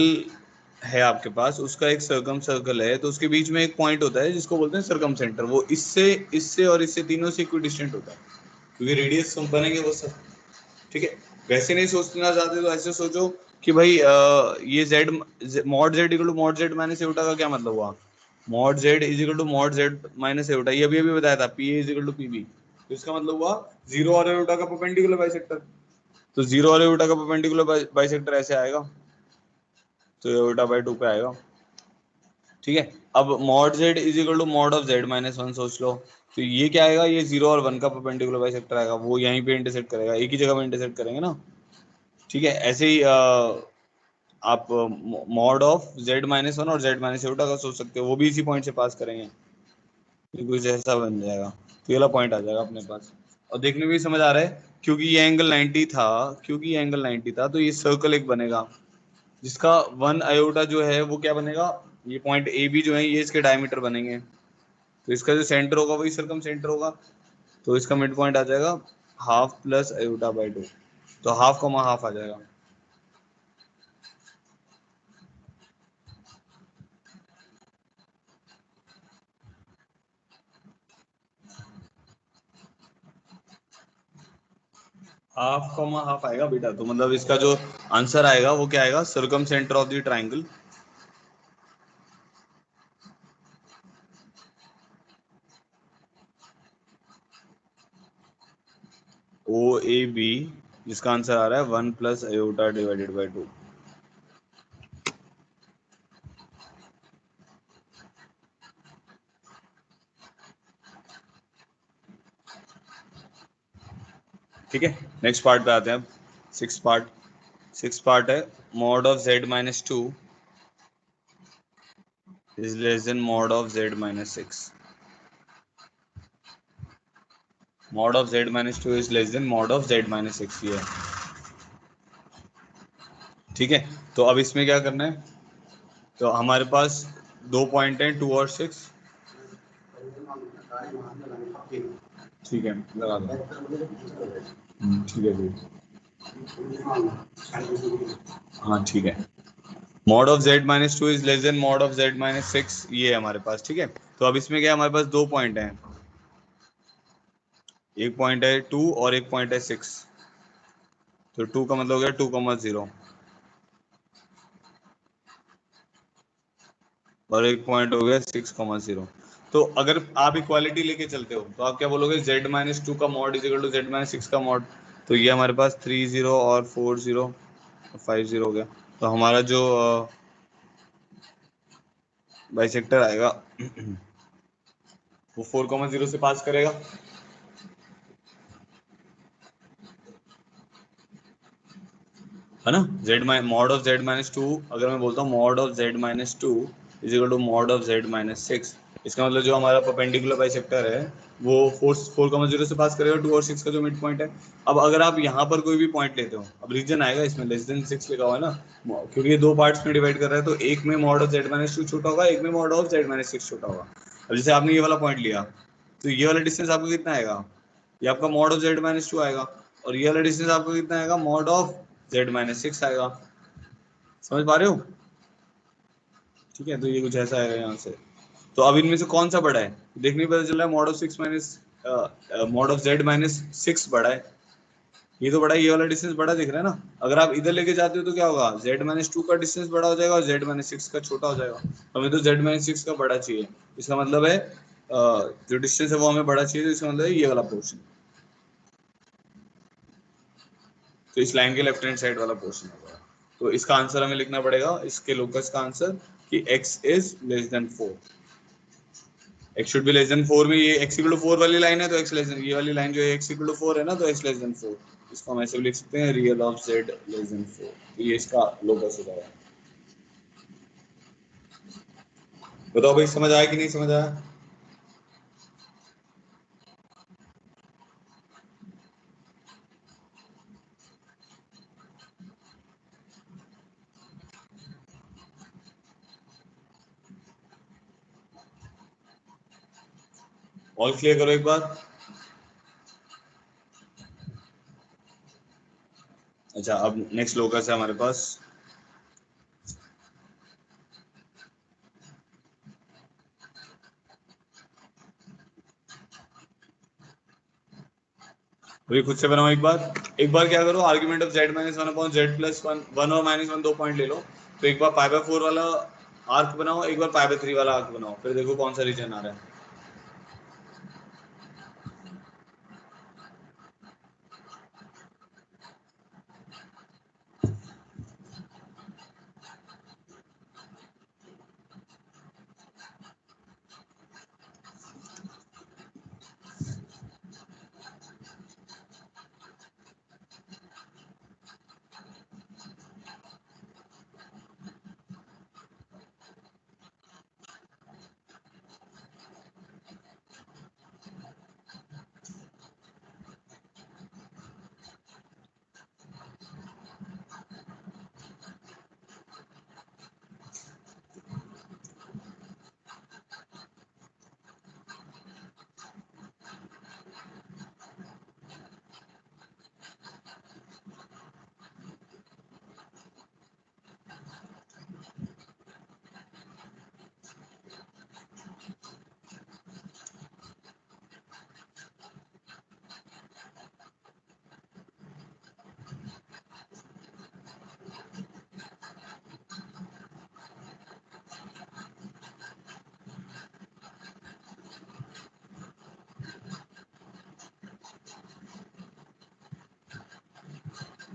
है आपके पास, उसका एक सर्कम सर्कल है, तो उसके बीच में एक पॉइंट होता है जिसको बोलते हैं सरकम सेंटर, वो इससे इससे और इससे तीनों से इक्वी डिस्टेंट होता है, क्योंकि रेडियस बनेंगे वो सब। ठीक है, वैसे नहीं सोचना चाहते तो ऐसे सोचो कि भाई ये z, mod z equal to mod z minus eta का क्या मतलब हुआ, mod z is equal to mod z minus eta, ये अभी अभी बताया था, P A is equal to PB. तो इसका मतलब हुआ जीरो और एटा का परपेंडिकुलर बाइसेक्टर। तो जीरो और एटा का परपेंडिकुलर बाइसेक्टर ऐसे आएगा, तो एटा बाई 2 पे आएगा। ठीक है, अब mod z is equal to mod of z minus 1 सोच लो, तो ये क्या आएगा, ये 0 और 1 का परपेंडिकुलर बाइसेक्टर आएगा, वो यहीं पे इंटरसेक्ट करेगा, एक ही जगह पे इंटरसेक्ट करेंगे ना। ठीक है, ऐसे ही आप मॉड ऑफ z-1 और z-a का सोच सकते हो, वो भी इसी पॉइंट से पास करेंगे, तो कुछ ऐसा बन जाएगा, तो ये वाला पॉइंट आ जाएगा अपने पास। और देखने में भी समझ आ रहा है, क्योंकि ये एंगल 90 था, क्योंकि ये एंगल 90 था, तो ये सर्कल एक बनेगा जिसका 1 आयोटा जो है वो क्या बनेगा, ये पॉइंट ए बी जो है ये इसके डायमीटर बनेंगे, तो इसका जो सेंटर होगा वही सर्कम सेंटर होगा, तो इसका मिड पॉइंट आ जाएगा हाफ प्लस आयोटा बाई 2, तो हाफ कॉमा हाफ आ जाएगा। हाफ कॉमा हाफ आएगा बेटा, तो मतलब इसका जो आंसर आएगा वो क्या आएगा, circumcentre of the triangle O A B, जिसका आंसर आ रहा है 1 प्लस आयोटा डिवाइडेड बाई 2। ठीक है, नेक्स्ट पार्ट पे आते हैं अब। सिक्स पार्ट है, mod of z-2 is less than mod of z-6। Mod of z-2 is less than mod of z-6, ये है। ठीक है, तो अब इसमें क्या करना है, तो हमारे पास दो पॉइंट हैं 2 और 6। ठीक है, लगा दो। ठीक है जी, हाँ ठीक है। Mod of z-2 is less than mod of z-6, ये है हमारे पास। ठीक है, तो अब इसमें क्या है, हमारे पास दो पॉइंट हैं, एक पॉइंट है 2 और एक पॉइंट है 6, तो 2 का मतलब हो गया 2,0 और एक पॉइंट हो गया 6,0। तो अगर आप इक्वालिटी लेके चलते हो तो आप क्या बोलोगे, z-2 का mod is equal to z-6 का मॉड, तो ये हमारे पास 30 और 40 और 50 हो गया, तो हमारा जो बाइसेक्टर आएगा वो 4,0 से पास करेगा, है ना। मॉड ऑफ z-2, अगर मैं बोलता हूँ mod of z-2 is equal to mod of z-6, इसका मतलब जो हमारा परपेंडिकुलर बाइसेक्टर है वो 4,0 से पास करेगा, 2 और 6 का जो मिड पॉइंट है। अब अगर आप यहाँ पर कोई भी पॉइंट लेते हो, अब रीजन आएगा इसमें लेस देन 6 लिखा हुआ है ना, क्योंकि ये दो पार्ट्स में डिवाइड कर रहा है, तो एक में मॉड ऑफ z-2 छोटा होगा, एक में मॉड ऑफ z-6 छोटा होगा। अब जैसे आपने ये वाला पॉइंट लिया, तो ये वाला डिस्टेंस आपको कितना आएगा, ये आपका मॉड ऑफ z-2 आएगा, और ये वाला डिस्टेंस आपको कितना आएगा, मॉड ऑफ z-6 आएगा। समझ पा रहे हो। ठीक है, तो ये कुछ ऐसा आएगा यहाँ से। तो अब इनमें से कौन सा बड़ा है, देखने में पता चल रहा है मॉड ऑफ z-6 बड़ा है, ये तो बड़ा है, ये वाला डिस्टेंस बड़ा दिख रहा है ना। अगर आप इधर लेके जाते हो तो क्या होगा, z-2 का डिस्टेंस बड़ा हो जाएगा और z-6 का छोटा हो जाएगा। हमें तो z-6 का बड़ा चाहिए, इसका मतलब है जो डिस्टेंस है वो हमें बड़ा चाहिए, तो इसका मतलब है ये वाला पोर्शन, तो इस लाइन के लेफ्ट हैंड साइड वाला पोर्शन होगा। तो इसका आंसर हमें लिखना पड़ेगा, इसके लोकस का आंसर, कि x is less then 4, x should be less than 4 में ये x इक्वल टू 4 वाली लाइन है, तो x लेस देन, ये वाली लाइन जो है x इक्वल टू 4 है ना, तो x लेस देन 4, इसको हम ऐसे भी लिख सकते हैं, real of z less than 4, तो ये इसका लोकस हो जाएगा। बताओ भाई, समझ आया कि नहीं समझ आया। ऑल क्लियर करो एक बार। अच्छा, अब नेक्स्ट लोकस है हमारे पास, अभी खुद से बनाओ एक बार क्या करो, argument of z-1 upon z plus one, one और -1 दो पॉइंट ले लो, तो एक बार π/4 वाला आर्क बनाओ, एक बार π/3 वाला आर्क बनाओ, फिर देखो कौन सा रीजन आ रहा है।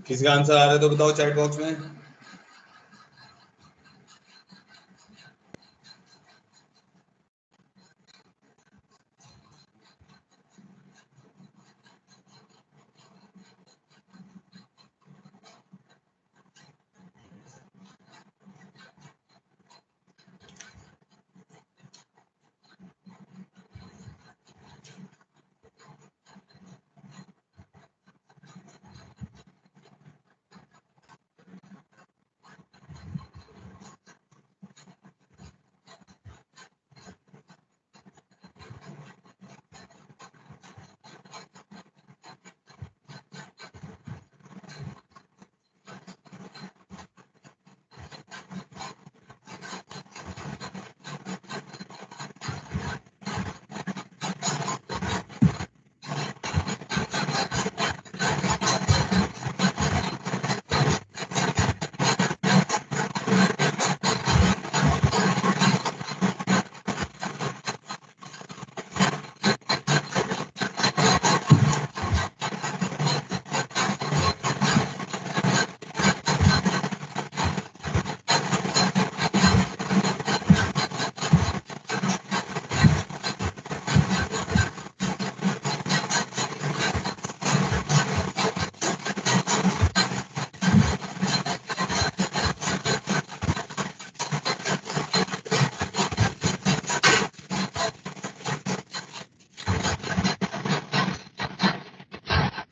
किसका आंसर आ रहा है तो बताओ चैट बॉक्स में।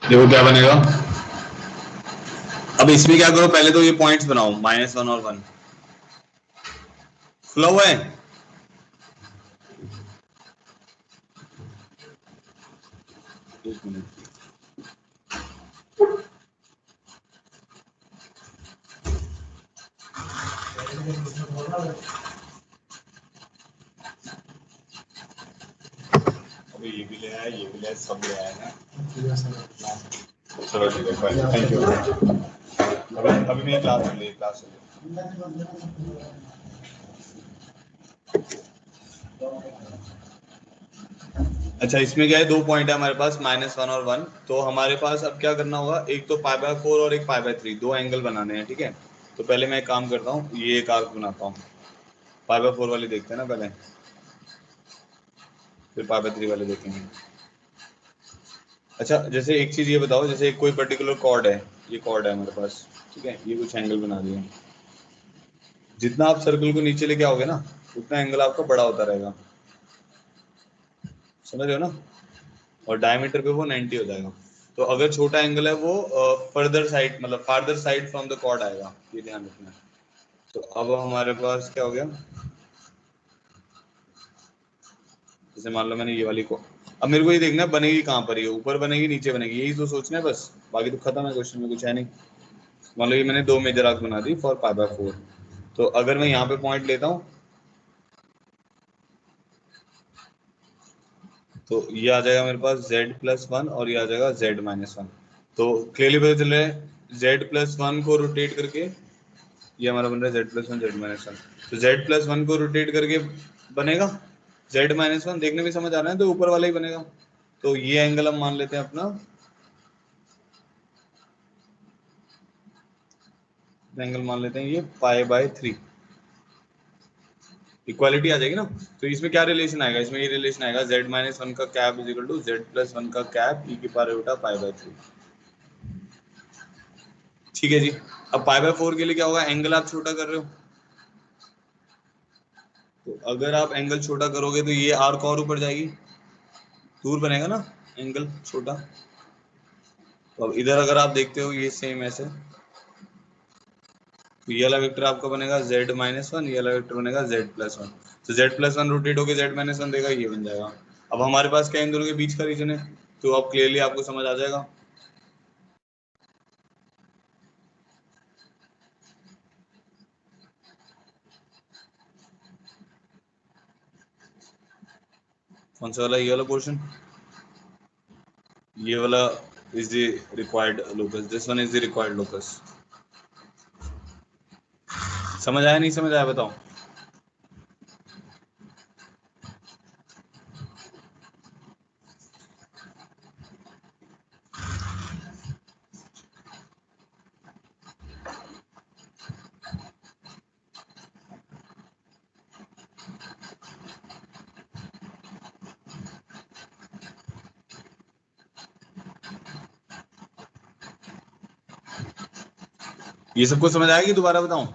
देखो क्या बनेगा। अब इसमें क्या करो, पहले तो ये पॉइंट्स बनाओ, -1 और 1 खुला हुआ है। एक मिनट, अभी ये भी ले आया, ये भी ले आया, सब ले आया ना। चलो ठीक है, थैंक यू। अभी मेरी क्लास चल रही है, क्लास चल रही है। अच्छा, इसमें क्या है, दो पॉइंट है हमारे पास, -1 और 1। तो हमारे पास अब क्या करना होगा, एक तो π/4 और एक π/3, दो एंगल बनाने हैं, ठीक है। तो पहले मैं एक काम करता हूँ, ये एक आर्क बनाता हूँ, π/4 वाली देखते हैं ना पहले, फिर π/3 वाले देखेंगे। अच्छा, जैसे एक चीज ये बताओ, जैसे कोई पर्टिकुलर कॉर्ड है, ये कॉर्ड है हमारे पास, ठीक है, ये कुछ एंगल बना दिए। जितना आप सर्कल को नीचे लेके आओगे ना, उतना एंगल आपका बड़ा होता रहेगा, समझ रहे हो ना। और डायमीटर पे वो 90 हो जाएगा। तो अगर छोटा एंगल है वो फर्दर साइड, मतलब farther side from the chord आएगा, ये ध्यान रखना। तो अब हमारे पास क्या हो गया, जैसे मान लो मैंने ये वाली को, अब मेरे को ये देखना है बनेगी कहाँ पर, ये ऊपर बनेगी नीचे बनेगी, यही तो सोचना है बस, बाकी तो खत्म है, क्वेश्चन में कुछ है नहीं। मान लो ये मैंने दो मेजर आर्क बना दी फॉर π/4। तो अगर मैं यहाँ पे पॉइंट लेता हूँ तो ये आ जाएगा मेरे पास z+1 और ये आ जाएगा z-1। तो क्लियरली पता चल रहा है, z+1 को रोटेट करके ये हमारा बन रहा है z+1 z-1। तो z+1 को रोटेट करके बनेगा z-1, देखने में समझ आ रहा है, तो ऊपर वाला ही बनेगा। तो ये एंगल हम मान लेते हैं अपना, एंगल मान लेते हैं ये π/3। इक्वालिटी आ जाएगी ना। तो इसमें क्या रिलेशन आएगा, इसमें ये रिलेशन आएगा z-1 का cap is equal to z+1 का कैप e⁻π/3। ठीक है जी। अब π/4 के लिए क्या होगा, एंगल आप छोटा कर रहे हो, तो अगर आप एंगल छोटा करोगे तो ये आर्क और ऊपर जाएगी, दूर बनेगा ना एंगल छोटा। तो अब इधर अगर आप देखते हो ये सेम ऐसे, तो ये वाला वेक्टर आपका बनेगा z-1, ये वाला वेक्टर बनेगा z+1। तो z+1 रोटेट होकर z-1 देगा, ये बन जाएगा। अब हमारे पास क्या इन दोनों के बीच का रीजन है, तो अब क्लियरली आपको समझ आ जाएगा। कौन सा वाला, ये वाला पोर्शन, ये वाला is the required locus, this one is the required locus. समझ आया नहीं समझ आया बताओ। ये सबको समझ आएगी? दोबारा बताऊं?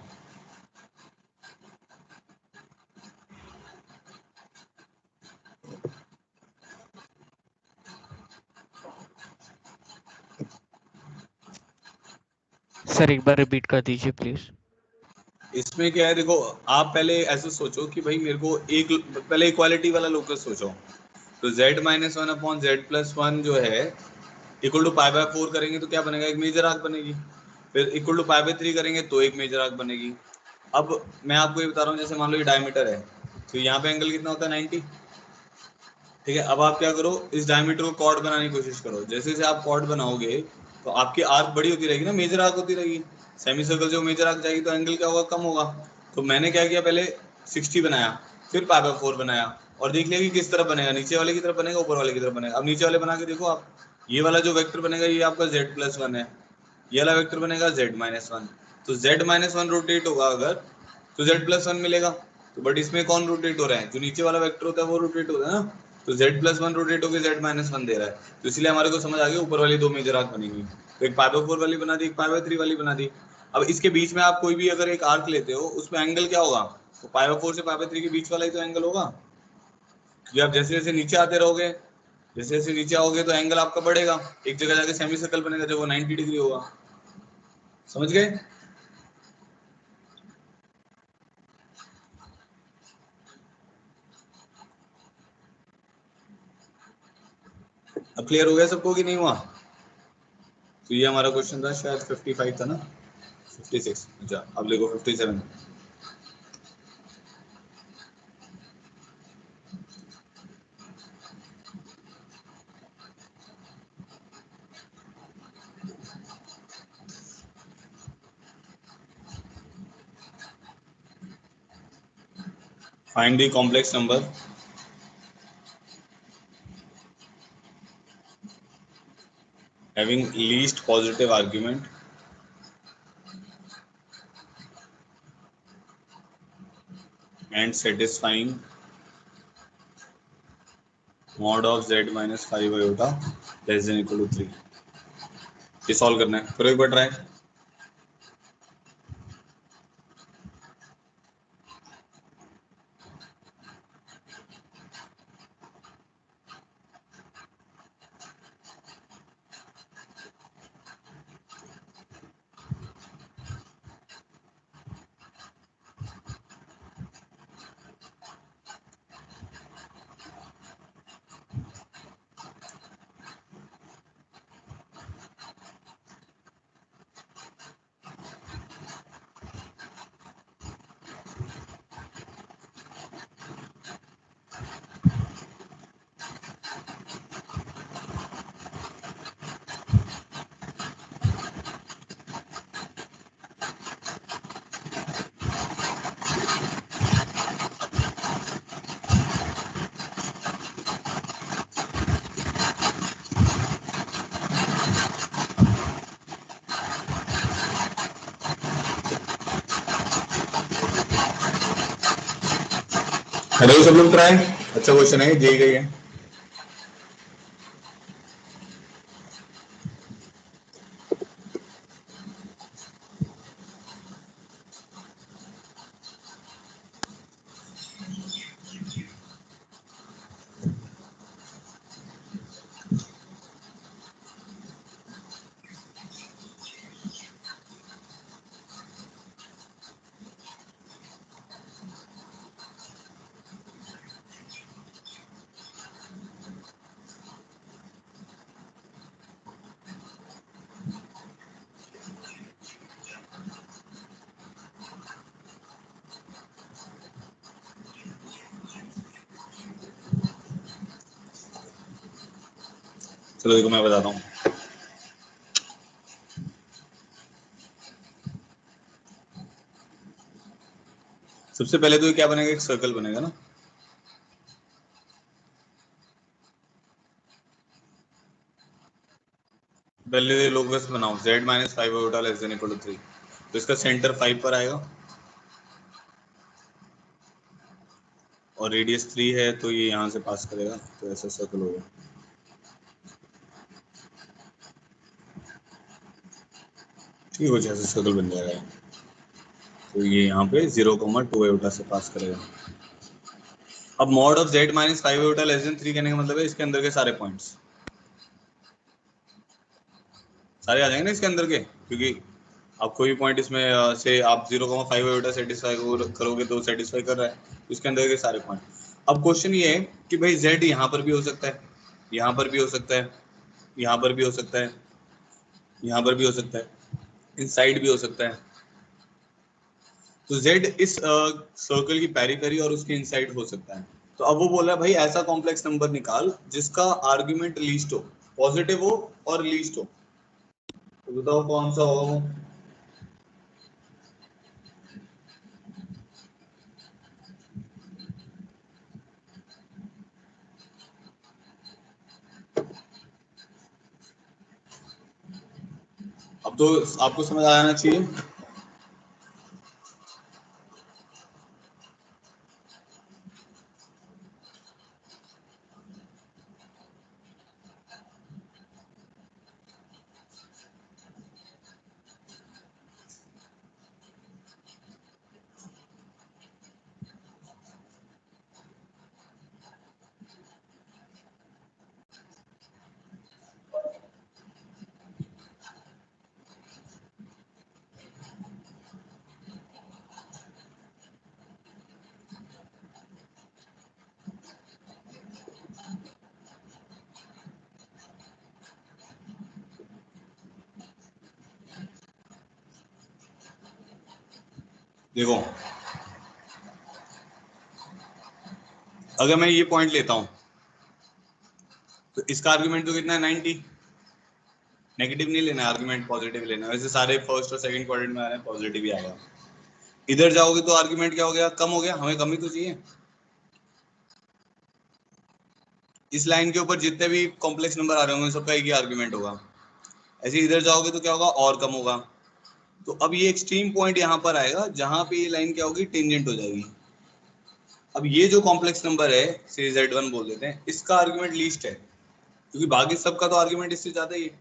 सर एक बार रिपीट कर दीजिए प्लीज। इसमें क्या है, देखो आप पहले ऐसे सोचो कि भाई मेरे को एक पहले इक्वालिटी वाला लोकस सोचो। तो z minus one upon Z plus one जो है इक्वल टू पाई बाय 4 करेंगे तो क्या बनेगा, एक मेजर आर्क बनेगी। फिर इक्वल टू पाई बाय 3 करेंगे तो एक मेजर आर्क बनेगी। अब मैं आपको ये बता रहा हूँ, जैसे मान लो ये डायमीटर है तो यहाँ पे एंगल कितना होता है 90। ठीक है, अब आप क्या करो, इस डायमीटर को कॉर्ड बनाने की कोशिश करो। जैसे जैसे आप कॉर्ड बनाओगे तो आपकी आर्क बड़ी होती रहेगी ना, मेजर आर्क होती रहेगी। सेमी सर्कल जो मेजर आर्क जाएगी तो एंगल क्या होगा, कम होगा। तो मैंने क्या किया, पहले 60 बनाया, फिर पाई बाय 4 बनाया और देख लिया कि किस तरफ बनेगा, नीचे वाले की तरफ बनेगा ऊपर वाले की तरफ बनेगा। अब नीचे वाले बना के देखो आप, ये वाला जो वेक्टर बनेगा ये आपका z प्लस वन है, ये वाला वेक्टर बनेगा z माइनस वन। तो z माइनस वन रोटेट होगा अगर तो z प्लस वन मिलेगा। तो बट इसमें कौन रोटेट हो रहा है, जो नीचे वाला वेक्टर होता है वो रोटेट हो रहा है ना। तो z प्लस वन रोटेट होकर z माइनस वन दे रहा है, तो इसलिए हमारे को समझ आ गया ऊपर वाली दो मेजर आर्क बनेंगी। तो एक पाई बाय 4 वाली बना दी, एक पाई बाय 3 वाली बना दी। अब इसके बीच में आप कोई भी अगर एक आर्क लेते हो उसमें एंगल क्या होगा, तो पाई बाय 4 से पाई बाय 3 के बीच वाला ही तो एंगल होगा। क्योंकि आप जैसे जैसे नीचे आते रहोगे, जैसे जैसे नीचे आओगे तो एंगल आपका बढ़ेगा, एक जगह जाके सेमी सर्कल बनेगा जब वो 90 डिग्री होगा। समझ गए? अब क्लियर हो गया सबको कि नहीं हुआ? तो ये हमारा क्वेश्चन था, शायद 55 था ना, 56। अच्छा अब लिखो 57। Find the complex number having least positive argument and satisfying mod of z minus 5 iota less than equal to 3। ये सॉल्व करना है, करो एक बार ट्राई। हेलो सब लोग, ट्राई। अच्छा क्वेश्चन है, दी गई है। चलो देखो मैं बताता हूँ। सबसे पहले तो ये क्या बनेगा, एक सर्कल बनेगा ना। पहले लोकस बनाओ, z minus 5 iota less than equal to 3। तो इसका सेंटर 5 पर आएगा और रेडियस 3 है तो ये यहाँ से पास करेगा, तो ऐसा सर्कल होगा। ठीक हो जाएगा, सर्कल बन जाएगा। तो ये यहाँ पे 0,2 आयोटा से पास करेगा। अब mod of z minus 5 iota less than 3 कहने का मतलब है इसके अंदर के सारे पॉइंट्स सारे आ जाएंगे ना इसके अंदर के, क्योंकि आप कोई पॉइंट इसमें से आप 0,5 आयोटा सेटिस्फाई करोगे तो सेटिस्फाई कर रहा है इसके अंदर के सारे पॉइंट। अब क्वेश्चन ये है कि भाई z यहाँ पर भी हो सकता है, यहाँ पर भी हो सकता है, यहाँ पर भी हो सकता है, यहाँ पर भी हो सकता है, इन साइड भी हो सकता है। तो z इस सर्कल की पेरिफेरी और उसके इनसाइड हो सकता है। तो अब वो बोल रहा है भाई ऐसा कॉम्प्लेक्स नंबर निकाल जिसका आर्ग्यूमेंट लीस्ट हो, पॉजिटिव हो और लीस्ट हो। तो बताओ कौन सा होगा वो। अब तो आपको समझ आ जाना चाहिए। देखो अगर मैं ये पॉइंट लेता हूं तो इसका आर्गुमेंट तो कितना है 90। नेगेटिव नहीं लेना, आर्गुमेंट पॉजिटिव लेना। वैसे सारे फर्स्ट और सेकंड क्वाड्रेंट में आ रहे हैं, पॉजिटिव ही आएगा। इधर जाओगे तो आर्गुमेंट क्या हो गया, कम हो गया, हमें कम ही तो चाहिए। इस लाइन के ऊपर जितने भी कॉम्प्लेक्स नंबर आ रहे होंगे सबका एक ही आर्गुमेंट होगा। ऐसे इधर जाओगे तो क्या होगा, और कम होगा। तो अब ये एक्सट्रीम पॉइंट यहाँ पर आएगा जहां पे ये लाइन क्या होगी, टेंजेंट हो जाएगी। अब ये जो कॉम्प्लेक्स नंबर है से z1 बोल देते हैं, इसका आर्गुमेंट लीस्ट है क्योंकि बाकी सबका तो आर्गुमेंट इससे ज्यादा ही है।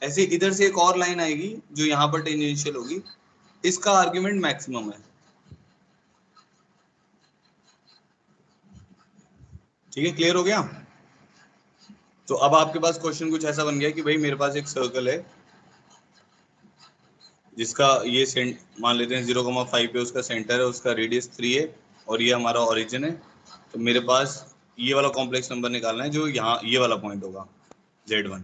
ऐसे इधर से एक और लाइन आएगी जो यहाँ पर टेंजेंशियल होगी, इसका आर्गुमेंट मैक्सिमम है। ठीक है, क्लियर हो गया। तो अब आपके पास क्वेश्चन कुछ ऐसा बन गया कि भाई मेरे पास एक सर्कल है जिसका ये सेंट मान लेते हैं 0,5 पे उसका सेंटर है, उसका रेडियस 3 है और ये हमारा ओरिजिन है। तो मेरे पास ये वाला कॉम्प्लेक्स नंबर निकालना है जो यहाँ ये वाला पॉइंट होगा z1।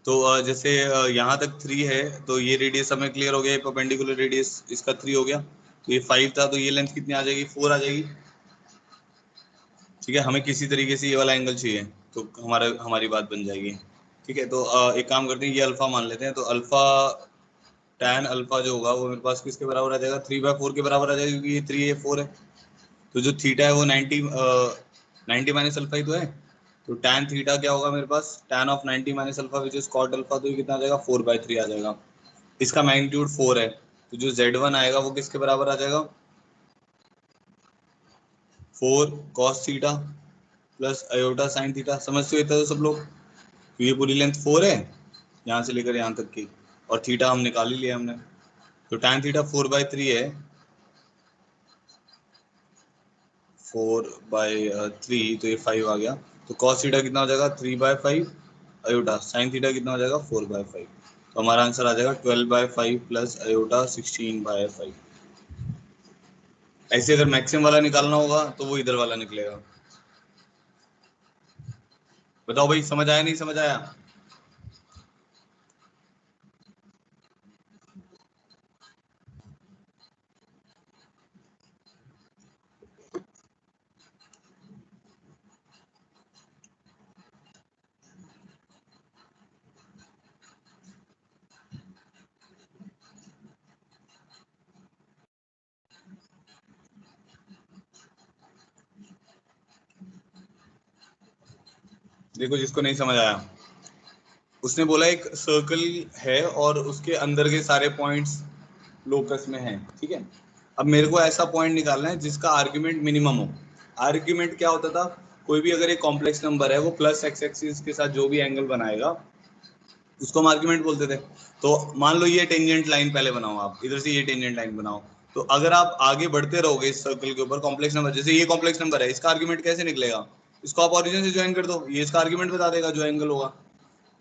तो जैसे यहाँ तक 3 है तो ये रेडियस हमें क्लियर हो गया, परपेंडिकुलर रेडियस इसका 3 हो गया। तो ये 5 था तो ये लेंथ कितनी आ जाएगी, 4 आ जाएगी। ठीक है, हमें किसी तरीके से ये वाला एंगल चाहिए तो हमारी बात बन जाएगी। ठीक है, तो एक काम करते हैं, ये अल्फा मान लेते हैं। तो अल्फा tan अल्फा जो होगा वो मेरे पास किसके बराबर आ जाएगा, 3/4 के बराबर आ जाएगा क्योंकि ये 3 ये 4 है। तो जो थीटा है वो 90 माइनस अल्फा ही तो है। तो tan थीटा क्या होगा मेरे पास, tan of 90 minus alpha which is cot alpha. तो ये कितना आ जाएगा, 4/3 आ जाएगा। इसका मैग्नीट्यूड 4 है तो जो z1 आएगा वो किसके बराबर आ जाएगा, 4 cos theta plus iota sine theta. समझते हुए तो सब लोग, तो ये पूरी लेंथ 4 है यहाँ से लेकर यहाँ तक की, और थीटा हम निकाल ही लिया हमने। तो tan थीटा 4/3 है, 4/3 तो ये 5 आ गया। तो cos थीटा कितना हो जाएगा, 3/5 अयोटा। साइन थीटा कितना हो जाएगा, 4/5। तो हमारा आंसर आ जाएगा 12/5 प्लस अयोटा 16/5। ऐसे अगर मैक्सिमम वाला निकालना होगा तो वो इधर वाला निकलेगा। बताओ भाई, समझ आया नहीं समझ आया। देखो जिसको नहीं समझ आया, उसने बोला एक सर्कल है और उसके अंदर के सारे पॉइंट्स लोकस में हैं। ठीक है, अब मेरे को ऐसा पॉइंट निकालना है जिसका आर्ग्यूमेंट मिनिमम हो। आर्ग्यूमेंट क्या होता था, कोई भी अगर एक कॉम्प्लेक्स नंबर है वो प्लस एक्स एक्सिस के साथ जो भी एंगल बनाएगा उसको हम आर्ग्यूमेंट बोलते थे। तो मान लो ये टेंजेंट लाइन पहले बनाओ, आप इधर से ये टेंजेंट लाइन बनाओ, तो अगर आप आगे बढ़ते रहोगे इस सर्कल के ऊपर कॉम्प्लेक्स नंबर, जैसे ये कॉम्प्लेक्स नंबर है, इसका आर्ग्यूमेंट कैसे निकलेगा? इसको आप ओरिजिन से ज्वाइन कर दो, ये इसका आर्ग्यूमेंट बता देगा जो एंगल होगा।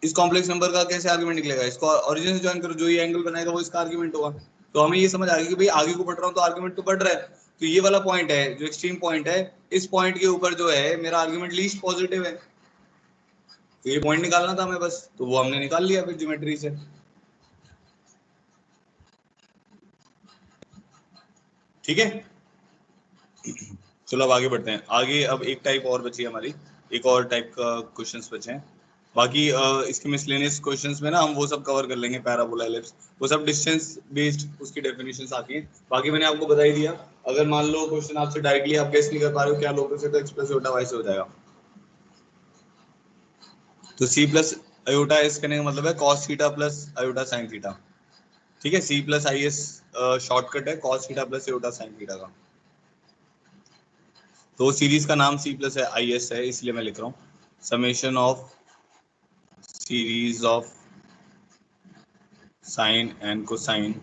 इस कॉम्प्लेक्स नंबर का कैसे आर्ग्यूमेंट निकलेगा? इसको ओरिजिन से ज्वाइन करो, जो ये एंगल बनाएगा वो इसका आर्ग्यूमेंट होगा। तो हमें ये समझ आ गई कि भाई आगे को बढ़ रहा हूँ तो आर्ग्यूमेंट तो बढ़ रहा है। तो ये वाला पॉइंट है जो एक्सट्रीम पॉइंट है, इस पॉइंट के ऊपर जो है मेरा आर्ग्यूमेंट लीस्ट पॉजिटिव है, तो ये पॉइंट निकालना था हमें बस, तो वो हमने निकाल लिया फिर ज्योमेट्री से। ठीक है, चलो अब आगे बढ़ते हैं। आगे अब एक टाइप और बची है हमारी, एक और टाइप का क्वेश्चंस बचे हैं। बाकी इसके मिसलेनियस क्वेश्चंस में ना हम वो सब कवर कर लेंगे, पैराबोला, एलिप्स, वो सब डिस्टेंस बेस्ड उसकी डेफिनेशंस आती हैं। बाकी मैंने आपको बता ही दिया, अगर मान लो क्वेश्चन आपसे डायरेक्टली आप गेस नहीं कर पा रहे हो क्या लोकस है, तो एक्स प्लस आयोटा वाई से हो जाएगा। तो सी प्लस आयोटा एस करने का मतलब है cos theta plus iota sine theta. ठीक है, C plus I S shortcut है cos theta plus iota sine theta का। तो सीरीज का नाम सी प्लस आई एस है, इसलिए मैं लिख रहा हूँ summation of series of sine and cosine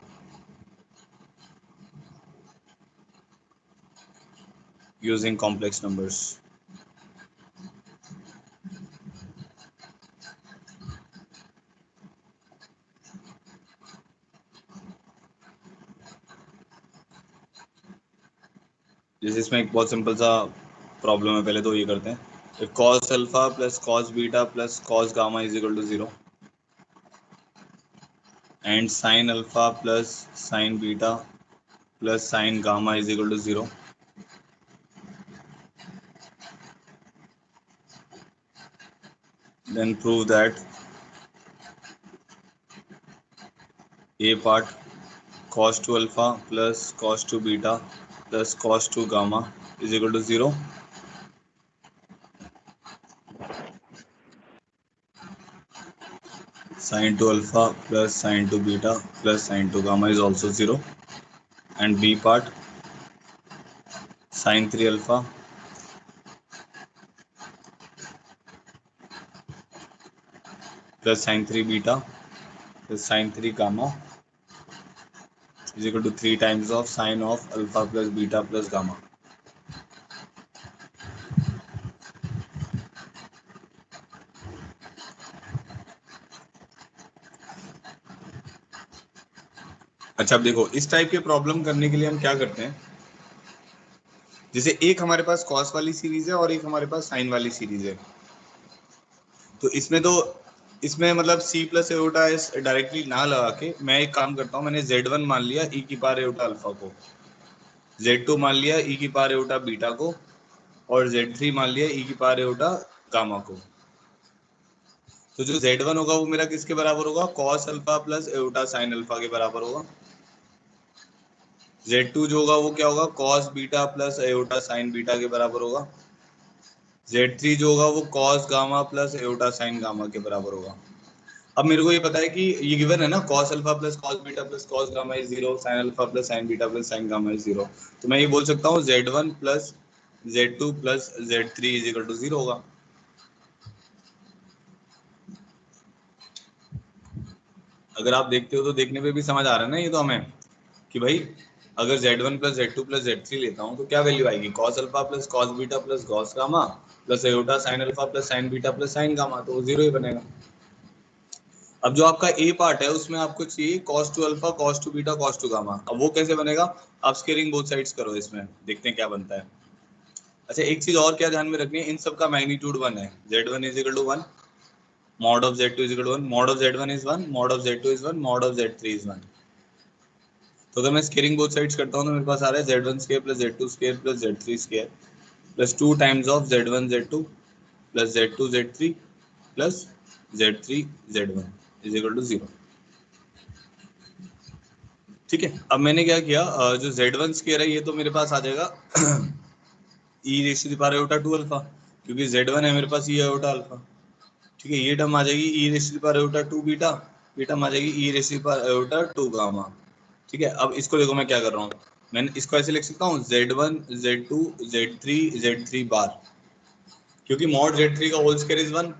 using complex numbers. जैसे इसमें एक बहुत सिंपल सा प्रॉब्लम है, पहले तो ये करते हैं, cos alpha plus cos beta plus cos gamma is equal to 0 and sine alpha plus sine beta plus sine gamma is equal to 0, then prove that a part cos 2 alpha plus cos 2 beta plus cos 2 gamma is equal to 0, sin 2 alpha plus sin 2 beta plus sin 2 gamma is also 0, and b part sin 3 alpha plus sin 3 beta plus sin 3 gamma is equal to 3 times of sin of alpha plus beta plus gamma. अच्छा, अब देखो इस type के problem करने के लिए हम क्या करते हैं, जैसे एक हमारे पास कॉस वाली सीरीज है और एक हमारे पास साइन वाली सीरीज है, तो इसमें मतलब C plus iota S directly ना लगा के मैं एक काम करता हूँ, मैंने Z1 मान लिया ई की पावर एओटा अल्फा को, Z2 मान लिया ई की पावर एओटा बीटा को, और Z3 मान लिया ई की पावर एओटा गामा को। तो जो Z1 होगा वो मेरा किसके बराबर होगा? Cos alpha plus aorta sine alpha के बराबर होगा। Z2 जो होगा वो क्या होगा? Cos beta plus aorta sign beta के बराबर होगा। Z3 जो होगा वो cos gamma plus aorta sign gamma के बराबर होगा। अब मेरे को ये पता है कि ये गिवन है ना, cos alpha plus cos beta plus cos gamma is 0, sin alpha plus sin beta plus sin gamma is 0, तो मैं ये बोल सकता हूँ Z1 plus Z2 plus Z3 is equal to 0 होगा। अगर आप देखते हो तो देखने पे भी समझ आ रहा है ना ये तो हमें, कि भाई अगर Z1 plus Z2 plus Z3 लेता हूँ तो क्या वैल्यू आएगी? cos alpha plus cos beta plus cos gamma plus aorta sin alpha plus sin beta plus sin gamma, तो वो 0 ही बनेगा। अब जो आपका ए पार्ट है उसमें आपको चाहिए cos 2 alpha cos 2 beta cos 2 gamma, अब वो कैसे बनेगा? आप स्केयरिंग बोथ साइड्स करो, इसमें देखते हैं क्या बनता है। अच्छा, एक चीज और क्या ध्यान में रखनी है, इन सब का मैग्नीट्यूड 1 है। Z1 is equal to 1, mod of Z2 is equal to 1, mod of Z1 is 1, mod of Z2 is 1, mod of Z3 is 1। तो अगर मैं स्केयरिंग बोथ साइड्स करता हूँ तो मेरे पास आ रहा है Z1 square plus Z2 square plus Z3 square plus 2 times of Z1 Z2 plus Z2 Z3 plus Z3 Z1 is equal to 0। ठीक है, अब मैंने क्या किया, जो Z1 स्क्वायर है ये तो मेरे पास आ जाएगा e raise to the power iota 2 alpha, क्योंकि Z1 है मेरे पास e आयोटा अल्फा। ठीक है, ये टर्म आ जाएगी e raise to the power iota 2 beta, ये टर्म आ जाएगी e raise to the power iota 2 gamma. ठीक है, अब इसको देखो मैं क्या कर रहा हूँ, मैंने इसको ऐसे लिख सकता हूँ Z1 Z2 Z3 Z3 बार, क्योंकि मॉड Z3 का होल स्क्वायर इज 1।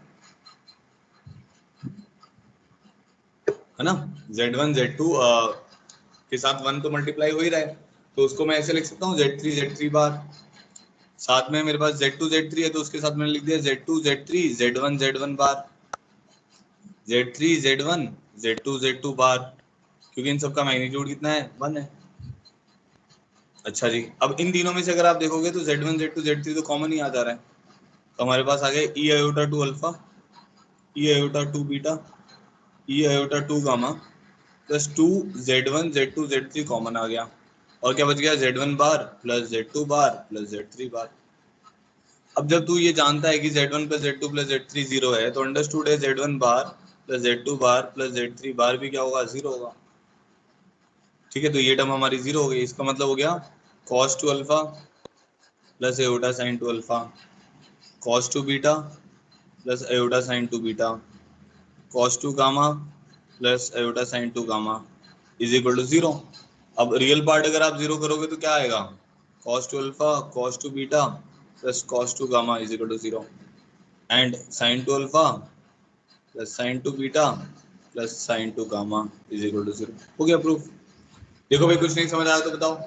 है ना, Z1 Z2 के साथ 1 तो मल्टीप्लाई हो ही रहा है, तो उसको मैं ऐसे लिख सकता हूँ Z3 बार। साथ में मेरे पास Z2 Z3 है, तो उसके साथ मैंने लिख दिया Z2 Z3 Z1 Z1 बार, Z3 Z1 Z2 Z2 बार, क्योंकि इन सबका मैग्नीट्यूड कितना है, 1 है। अच्छा जी, अब इन तीनों में से अगर आप देखोगे तो Z1 Z2 Z3 तो कॉमन ही आ जा रहा है, तो हमारे पास आ गया E iota 2 alpha, E iota 2 beta, E iota 2 gamma plus 2 Z1 Z2 Z3 common आ गया, और क्या बच गया, Z1 बार प्लस Z2 बार प्लस Z3 बार। अब जब तू ये जानता है कि Z1 plus Z2 plus Z3 0 है, तो अंडरस्टूड है Z1 बार प्लस Z2 बार प्लस Z3 बार भी क्या होगा, 0 होगा। ठीक है, तो ये टर्म हमारी 0 हो गई, इसका मतलब हो गया cos 2 alpha plus iota sine 2 alpha, cos 2 beta plus iota sine 2 beta, cos 2 gamma plus iota sine 2 gamma is equal to 0। अब रियल पार्ट अगर आप 0 करोगे तो क्या आएगा, cos 2 alpha cos 2 beta plus cos 2 gamma is equal to 0, and sin 2 alpha plus sin 2 beta plus sin 2 gamma is equal to 0। हो गया proof. देखो भाई, कुछ नहीं समझ आया तो बताओ।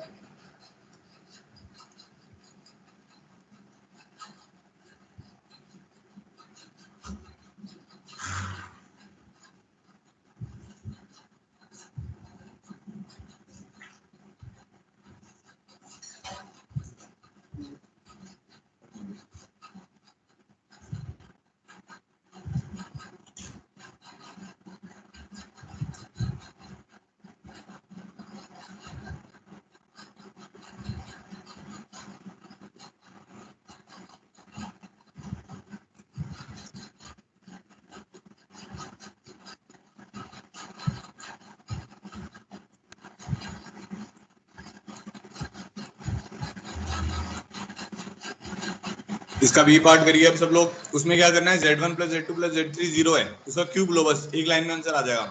इसका बी पार्ट करिए अब सब लोग। उसमें क्या करना है, Z1 plus Z2 plus Z3 0 है, उसका क्यूब लो, बस एक लाइन में आंसर आ जाएगा।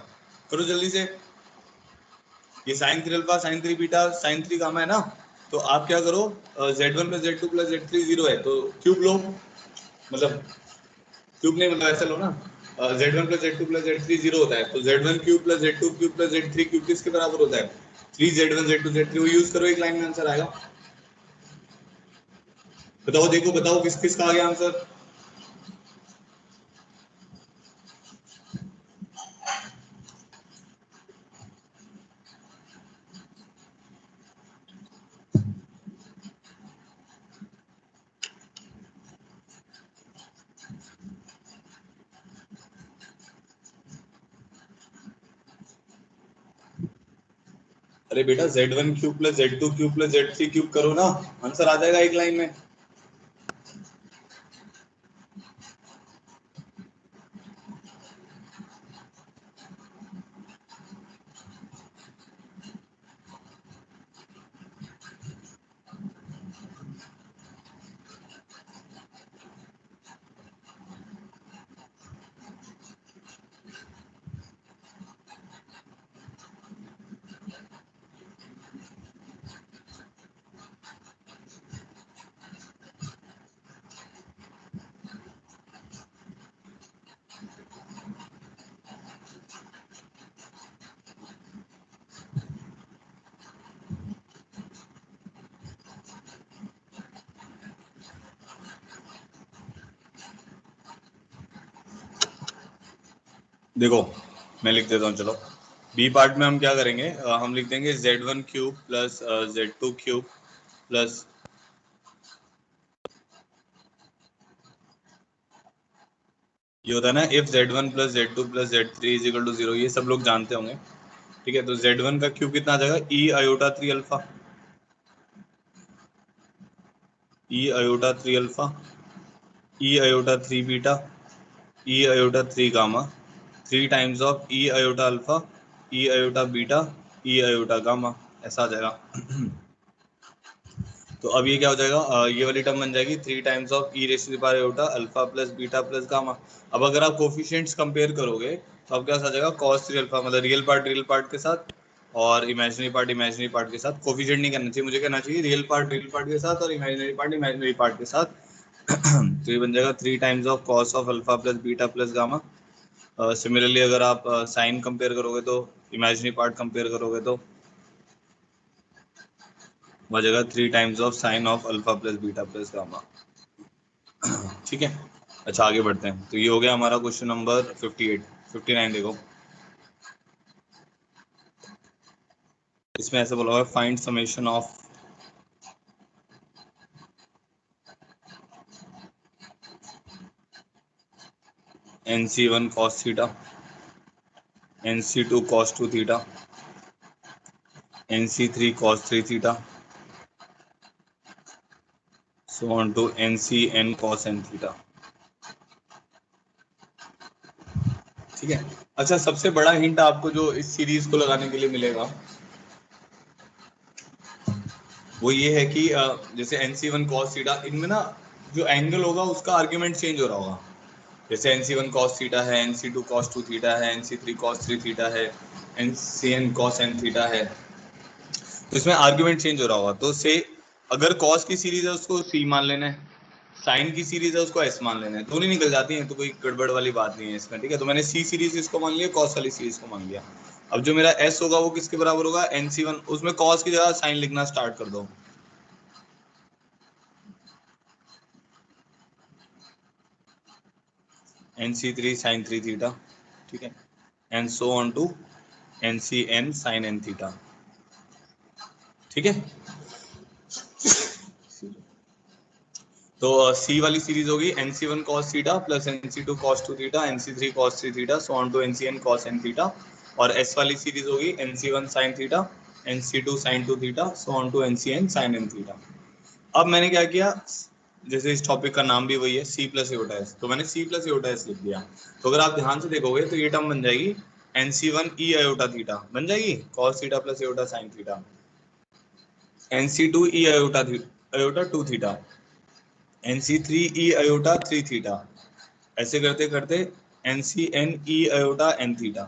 करो जल्दी से। ये sin 3 alpha sin 3 beta sin 3 gamma है ना, तो आप क्या करो, Z1 plus Z2 plus Z3 0 है, तो क्यूब लो, मतलब क्यूब नहीं, मतलब ऐसे लो ना, Z1 plus Z2 plus Z3 0 होता है, तो Z1 cube plus Z2 cube plus Z3 cube किसके बराबर होता है, 3Z1 Z2 Z3, वो यूज करो, एक लाइन में आंसर आएगा। बताओ, देखो बताओ किस किस का आ गया आंसर। अरे बेटा, Z1 cube plus Z2 cube plus Z3 cube करो ना, आंसर आ जाएगा एक लाइन में। देखो मैं लिख देता हूँ, चलो। बी पार्ट में हम क्या करेंगे, हम लिख देंगे Z1 cube plus Z2 cube plus, ये होता है ना if Z1 plus Z2 plus Z3 is equal to 0, ये सब लोग जानते होंगे। ठीक है, तो Z1 का क्यूब कितना आ जाएगा, E iota 3 alpha, E iota 3 alpha, E iota 3 beta, E iota 3 gamma, 3 times of E iota alpha, E iota beta, E iota gamma, ऐसा आ जाएगा। तो अब ये क्या हो जाएगा, ये वाली टर्म बन जाएगी 3 times of e raise to the power iota alpha plus beta plus gamma. अब अगर आप कोफिशिएंट्स कंपेयर करोगे तो अब क्या आ जाएगा, cos 3 अल्फा, मतलब रियल पार्ट के साथ और इमेजिनरी पार्ट के साथ। कोफिशिएंट नहीं करना चाहिए, मुझे कहना चाहिए रियल पार्ट के साथ और इमेजिनरी पार्ट के साथ। तो ये बन जाएगा 3 times of cos of alpha plus beta plus gamma similarly अगर आप साइन कंपेयर करोगे तो इमेजिनरी पार्ट कंपेयर करोगे तो बचेगा 3 times of sine of alpha plus beta plus gamma. ठीक है, अच्छा आगे बढ़ते हैं। तो ये हो गया हमारा क्वेश्चन नंबर 58। 59 देखो, इसमें ऐसे बोला हुआ है find summation of NC1 cos theta, NC2 cos 2 theta, NC3 cos 3 theta, so on to NCN cos n theta. ठीक है, अच्छा सबसे बड़ा हिंट आपको जो इस सीरीज को लगाने के लिए मिलेगा वो ये है कि जैसे NC1 cos थीटा, इनमें ना जो एंगल होगा उसका आर्ग्यूमेंट चेंज हो रहा होगा। जैसे NC1 cos थीटा है, NC2 cos 2 थीटा है, NC3 cos 3 थीटा है, NCN cos n थीटा है, तो इसमें आर्ग्यूमेंट चेंज हो रहा होगा। तो से अगर cos की सीरीज है उसको C मान लेना है, साइन की सीरीज है उसको S मान लेना है, दोनों निकल जाती हैं, तो कोई गड़बड़ वाली बात नहीं है इसमें। ठीक है, तो मैंने C सीरीज इसको मान लिया, cos वाली सीरीज को मान लिया। अब जो मेरा S होगा वो किसके बराबर होगा, NC1, उसमें cos की जगह साइन लिखना स्टार्ट कर दो। NC3 sin 3 थीटा, ठीक है, and so on to NCN sin n theta. ठीक है, तो C वाली सीरीज होगी NC1 cos theta plus NC2 cos 2 theta, NC3 cos 3 theta, so on to NCN cos n theta. और S वाली series होगी NC1 sin theta, NC2 sin 2 theta, so on to NCN sin n theta. अब मैंने क्या किया, जैसे इस topic का नाम भी वही है C प्लस एओटा S, तो मैंने C प्लस एओटा S लिख दिया। तो अगर आप ध्यान से देखोगे तो ये टर्म बन जाएगी NC1 E आयोटा थीटा, बन जाएगी cos theta plus aorta sin theta, NC2 E iota 2 theta, NC3 E iota 3 theta, ऐसे करते करते NCN E iota n theta.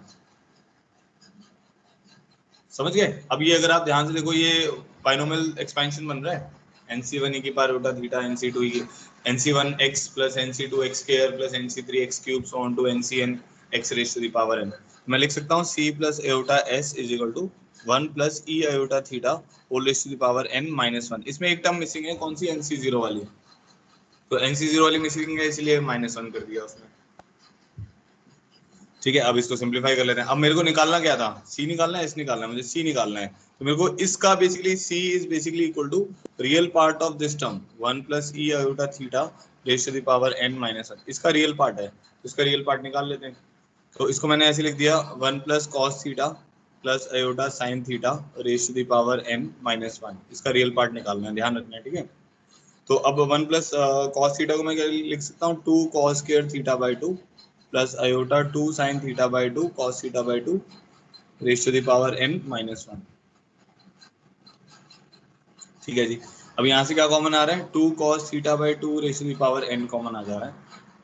समझ गए? अब ये अगर आप ध्यान से देखो ये बाइनोमियल एक्सपेंशन बन रहा है, NC1 e की पावर उल्टा theta, NC2 e NC1 x plus NC2 x square plus NC3 x cube so on to NCN x raise to the power n। मैं लिख सकता हूँ C plus iota S is equal to 1 plus E iota theta whole raise to the power n minus 1। इसमें एक term missing है, कौन सी, NC0 वाली, तो NC0 वाली मिसिंग है इसलिए माइनस 1 कर दिया उसने। ठीक है, अब इसको सिंप्लीफाई कर लेते हैं। अब मेरे को निकालना क्या था, C निकालना है, S निकालना है, मुझे C निकालना है। तो मेरे को इसका basically C is basically equal to real part of this term 1 plus E iota theta raise to the power n minus 1, इसका रियल पार्ट है, इसका रियल पार्ट निकाल लेते हैं। तो इसको मैंने ऐसे लिख दिया 1 plus cos theta plus iota sine theta raise to the power n minus 1, इसका रियल पार्ट निकालना है, ध्यान रखना है। ठीक है, तो अब 1 प्लस कॉस थीटा को मैं क्या लिख सकता हूँ, 2 cos square theta by 2 plus iota 2 sine theta by 2 cos theta by 2 raise to the power n minus 1। ठीक है जी, अब यहाँ से क्या कॉमन आ रहा है, 2 cos theta by 2 raise to the power n common आ जा रहा है,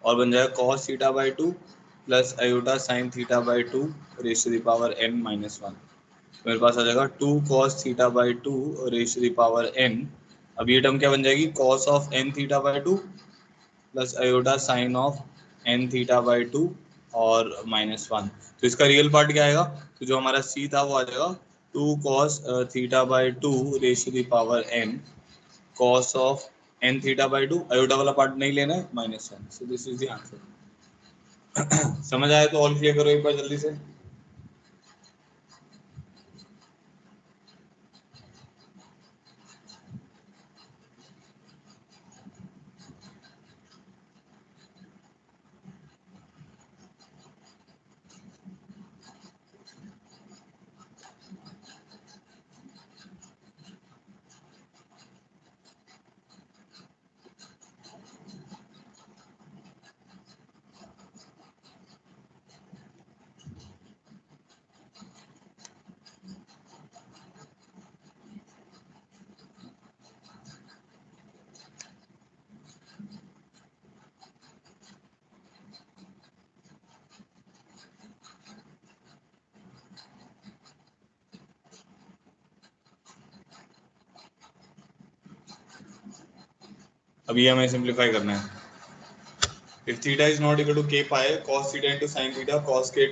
और बन जाएगा cos theta by 2 plus iota sine theta by 2 raise to the power n minus 1। मेरे पास आ जाएगा 2 cos theta by 2 raise to the power n। अब ये टर्म क्या बन जाएगी, cos of n theta by 2 plus iota sine of n theta by 2 और माइनस 1। तो इसका रियल पार्ट क्या आएगा, तो जो हमारा C था वो आ जाएगा 2 cos theta by 2 raise to the power n cos of n theta by 2, iota वाला पार्ट नहीं लेना है, minus 1। So this is the answer. समझ आया तो ऑल क्लियर करो एक बार जल्दी से। अब ये हमें सिंप्लीफाई करना है। If theta is not equal to k pi cos theta into sin theta cos k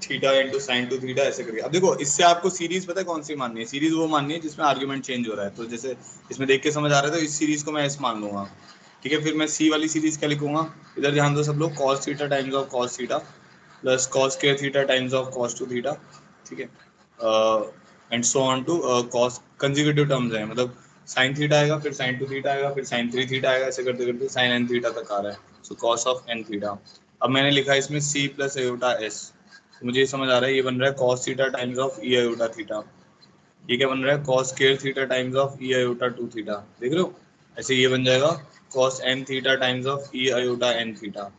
theta into sin 2 theta ऐसे करके। अब देखो इससे आपको सीरीज पता है कौन सी माननी है? सीरीज वो माननी है जिसमें आर्गुमेंट चेंज हो रहा है। तो जैसे इसमें देख के समझ आ रहा है तो इस सीरीज को मैं ऐसे मान लूंगा, ठीक है। फिर मैं सी वाली सीरीज क्या लिखूंगा? इधर ध्यान दो सब लोग, cos theta times of cos theta plus cos k theta times of cos 2 theta, ठीक है। And so on to cos consecutive terms है, मतलब sin थीटा आएगा, फिर sin 2 थीटा आएगा, फिर sin 3 थीटा आएगा, ऐसे करते करते sin n थीटा तक आ रहा है। सो cos ऑफ n थीटा। अब मैंने लिखा है इसमें c प्लस आयोटा s, तो मुझे ये समझ आ रहा है ये बन रहा है cos theta times of e iota theta. ये क्या बन रहा है? cos k theta times of e iota 2 theta. देख रहे हो? ऐसे ये बन जाएगा cos n theta times of e iota n theta,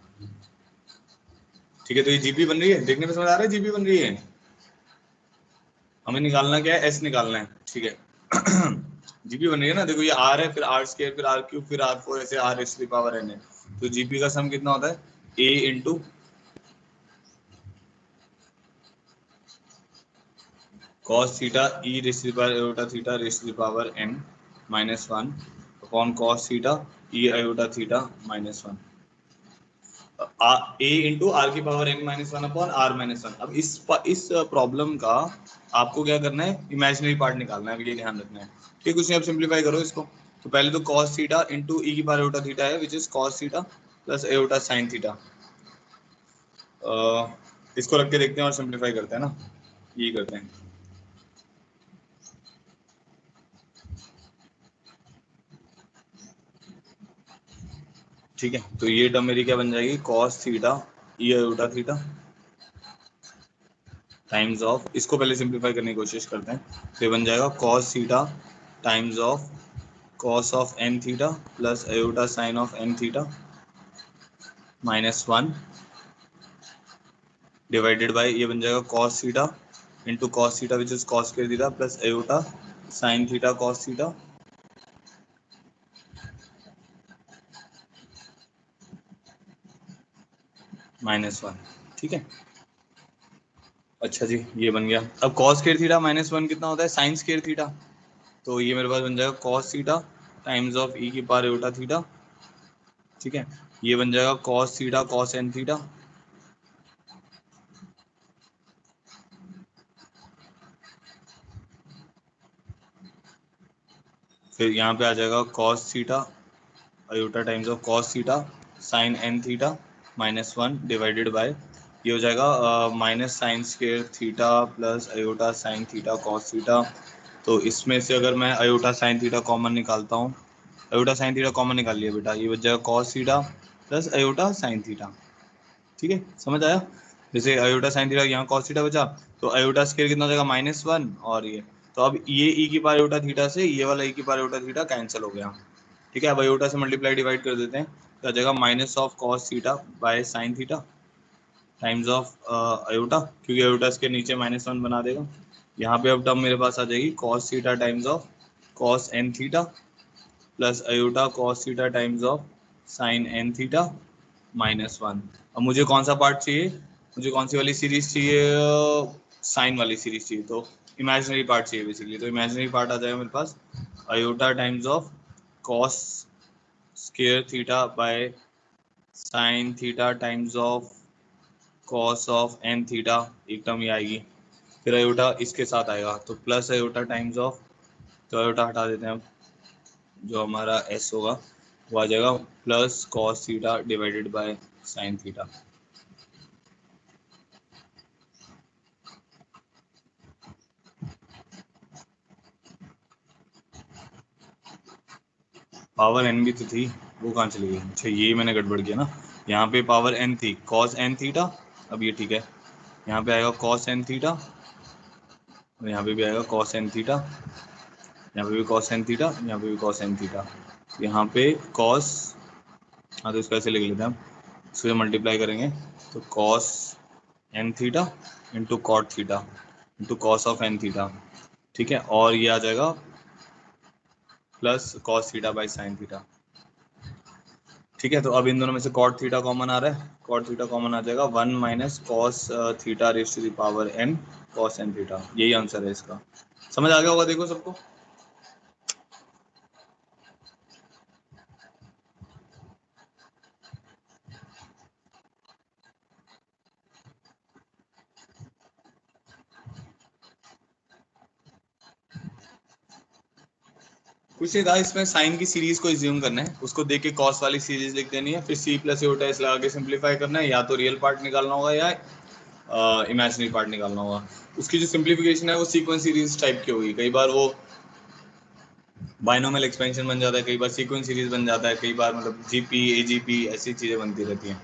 ठीक है। तो ये जीपी बन रही है, देखने में समझ आ रहा है जीपी बन रही है। हमें निकालना क्या है? एस निकालना है, ठीक है। जीपी बन रही है ना, देखो ये आर है, फिर आर स्क्वायर, फिर आर क्यूब, फिर आर फोर, ऐसे आर एस पावर एन है। तो जीपी का सम कितना होता है? A into cos theta E raise to the power iota theta raise to the power N minus one upon cos theta E iota theta minus one, A into R की power N minus one upon R minus one. अब इस problem का आपको क्या करना है? Imaginary part निकालना है, ये ध्यान रखना है, ठीक है। कुछ नहीं, अब सिंप्लीफाई करो इसको। तो पहले तो cos थीटा इंटू ई की पावर एयोटा थीटा है, which is cos theta plus iota sine theta. इसको रख के देखते हैं और सिंप्लीफाई करते हैं ना, ये करते हैं, ठीक है। तो ये टर्म मेरी क्या बन जाएगी? cos theta E iota theta times of, इसको पहले सिंप्लीफाई करने की कोशिश करते हैं। तो ये बन जाएगा cos theta times of cos of n theta plus iota sine of n theta minus one divided by, ये बन जाएगा cos theta into cos theta which is cos square theta plus iota sine theta cos theta minus one, ठीक है। अच्छा जी, ये बन गया। अब cos square theta minus one कितना होता है? Sine square theta. तो ये मेरे पास बन जाएगा cos theta times of e की पावर आयोटा थीटा, ठीक है। ये बन जाएगा cos theta cos n theta, फिर यहाँ पे आ जाएगा cos theta iota times of cos theta sine n theta minus one divided by, ये हो जाएगा minus sine square theta plus iota sine theta cos theta. तो इसमें से अगर मैं आयोटा साइन थीटा कॉमन निकालता हूँ, आयोटा साइन थीटा कॉमन निकाल लिया बेटा, ये बच जाएगा cos theta plus iota sine theta, ठीक है। समझ आया? जैसे आयोटा साइन थीटा यहाँ cos थीटा बचा, तो आयोटा स्क्वायर कितना हो जाएगा? माइनस वन, और ये तो अब ये e की पावर आयोटा थीटा से ये वाला e की पावर आयोटा थीटा कैंसिल हो गया, ठीक है। अब आयोटा से मल्टीप्लाई डिवाइड कर देते हैं, तो आ जाएगा minus of cos theta by sine theta times of iota, क्योंकि आयोटा इसके नीचे माइनस वन बना देगा। यहाँ पे अब टर्म मेरे पास आ जाएगी cos theta times of cos n theta plus iota cos theta times of sine n theta minus one. अब मुझे कौन सा पार्ट चाहिए? मुझे कौन सी वाली सीरीज चाहिए? साइन वाली सीरीज चाहिए, तो इमेजिनरी पार्ट चाहिए बेसिकली। तो इमेजिनरी पार्ट आ जाएगा मेरे पास iota times of cos square theta by sine theta times of cos of n theta, एक टर्म ये आएगी। फिर आयोटा इसके साथ आएगा, तो प्लस आयोटा टाइम्स ऑफ, तो आयोटा हटा देते हैं, अब जो हमारा s होगा वो आ जाएगा plus cos theta divided by sine theta. Power n भी तो थी, वो कहाँ चली गई? अच्छा, ये मैंने गड़बड़ किया ना, यहाँ पे पावर n थी cos n थीटा, अब ये ठीक है, यहाँ पे आएगा cos n थीटा और यहाँ पे भी आएगा cos n थीटा, यहाँ पे भी cos n थीटा, यहाँ पे भी cos n थीटा, यहाँ पे cos, हाँ तो इसको ऐसे लिख लेते हैं हम, इसको मल्टीप्लाई करेंगे तो cos n theta into cot theta into cos of n theta, ठीक है। और ये आ जाएगा plus cos theta by sine theta, ठीक है। तो अब इन दोनों में से cot थीटा कॉमन आ रहा है, cot थीटा कॉमन आ जाएगा, one minus cos theta raise to the power n cos n theta, यही आंसर है इसका। समझ आ गया होगा देखो सबको। कुछ नहीं था इसमें, साइन की सीरीज को एज्यूम करना है, उसको देख के कॉस वाली सीरीज लिख देनी है, फिर सी प्लस एओटा एस लगा के सिंप्लीफाई करना है, या तो रियल पार्ट निकालना होगा या इमेजिनरी पार्ट निकालना होगा। उसकी जो सिंप्लीफिकेशन है वो सीक्वेंस सीरीज टाइप की होगी, कई बार वो बाइनोमियल एक्सपेंशन बन जाता है, कई बार सीक्वेंस सीरीज बन जाता है, कई बार मतलब जीपी एजीपी ऐसी चीज़ें बनती रहती हैं,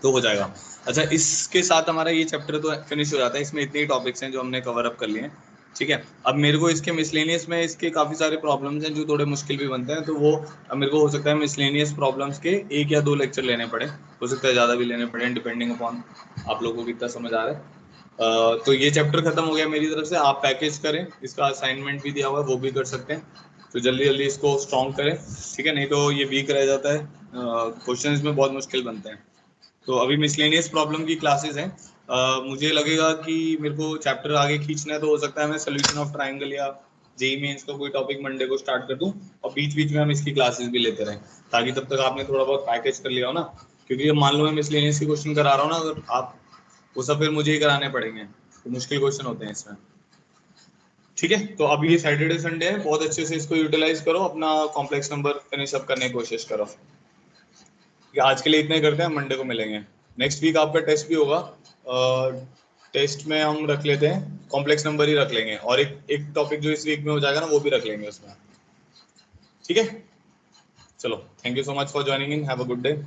तो हो जाएगा। अच्छा, इसके साथ हमारा ये चैप्टर तो फिनिश हो जाता है, इसमें इतने ही टॉपिक्स हैं जो हमने कवर अप कर लिए हैं, ठीक है। अब मेरे को इसके मिसलेनियस में इसके काफ़ी सारे प्रॉब्लम्स हैं जो थोड़े मुश्किल भी बनते हैं, तो वो अब मेरे को हो सकता है मिसलेनियस प्रॉब्लम्स के 1 या 2 लेक्चर लेने पड़े, हो सकता है ज़्यादा भी लेने पड़े, डिपेंडिंग अपॉन आप लोगों को कितना समझ आ रहा है। तो ये चैप्टर खत्म हो गया मेरी तरफ से, आप पैकेज करें, इसका असाइनमेंट भी दिया हुआ है वो भी कर सकते हैं, तो जल्दी जल्दी इसको स्ट्रॉन्ग करें, ठीक है, नहीं तो ये वीक रह जाता है, क्वेश्चन में बहुत मुश्किल बनते हैं। तो अभी मिसलेनियस प्रॉब्लम की क्लासेस हैं, मुझे लगेगा कि मेरे को चैप्टर आगे खींचना है, तो हो सकता है मैं सोल्यूशन ऑफ ट्राइंगल या जेई मेंस का कोई टॉपिक मंडे को स्टार्ट कर दूं, और बीच बीच में हम इसकी क्लासेस भी लेते रहें, ताकि तब तक आपने थोड़ा बहुत पैकेज कर लिया हो ना, क्योंकि मान लो मैं मिसलेनियस के क्वेश्चन करा रहा हूँ ना, अगर आप वो सब फिर मुझे ही कराने पड़ेंगे, तो मुश्किल क्वेश्चन होते हैं इसमें, ठीक है। तो अभी ये सैटरडे संडे है, बहुत अच्छे से इसको यूटिलाइज करो, अपना कॉम्प्लेक्स नंबर फिनिश अप करने की कोशिश करो। आज के लिए इतने करते हैं, मंडे को मिलेंगे। नेक्स्ट वीक आपका टेस्ट भी होगा, टेस्ट में हम रख लेते हैं कॉम्प्लेक्स नंबर ही रख लेंगे, और एक टॉपिक जो इस वीक में हो जाएगा ना वो भी रख लेंगे उसमें, ठीक है। चलो, thank you so much for joining in, have a good day.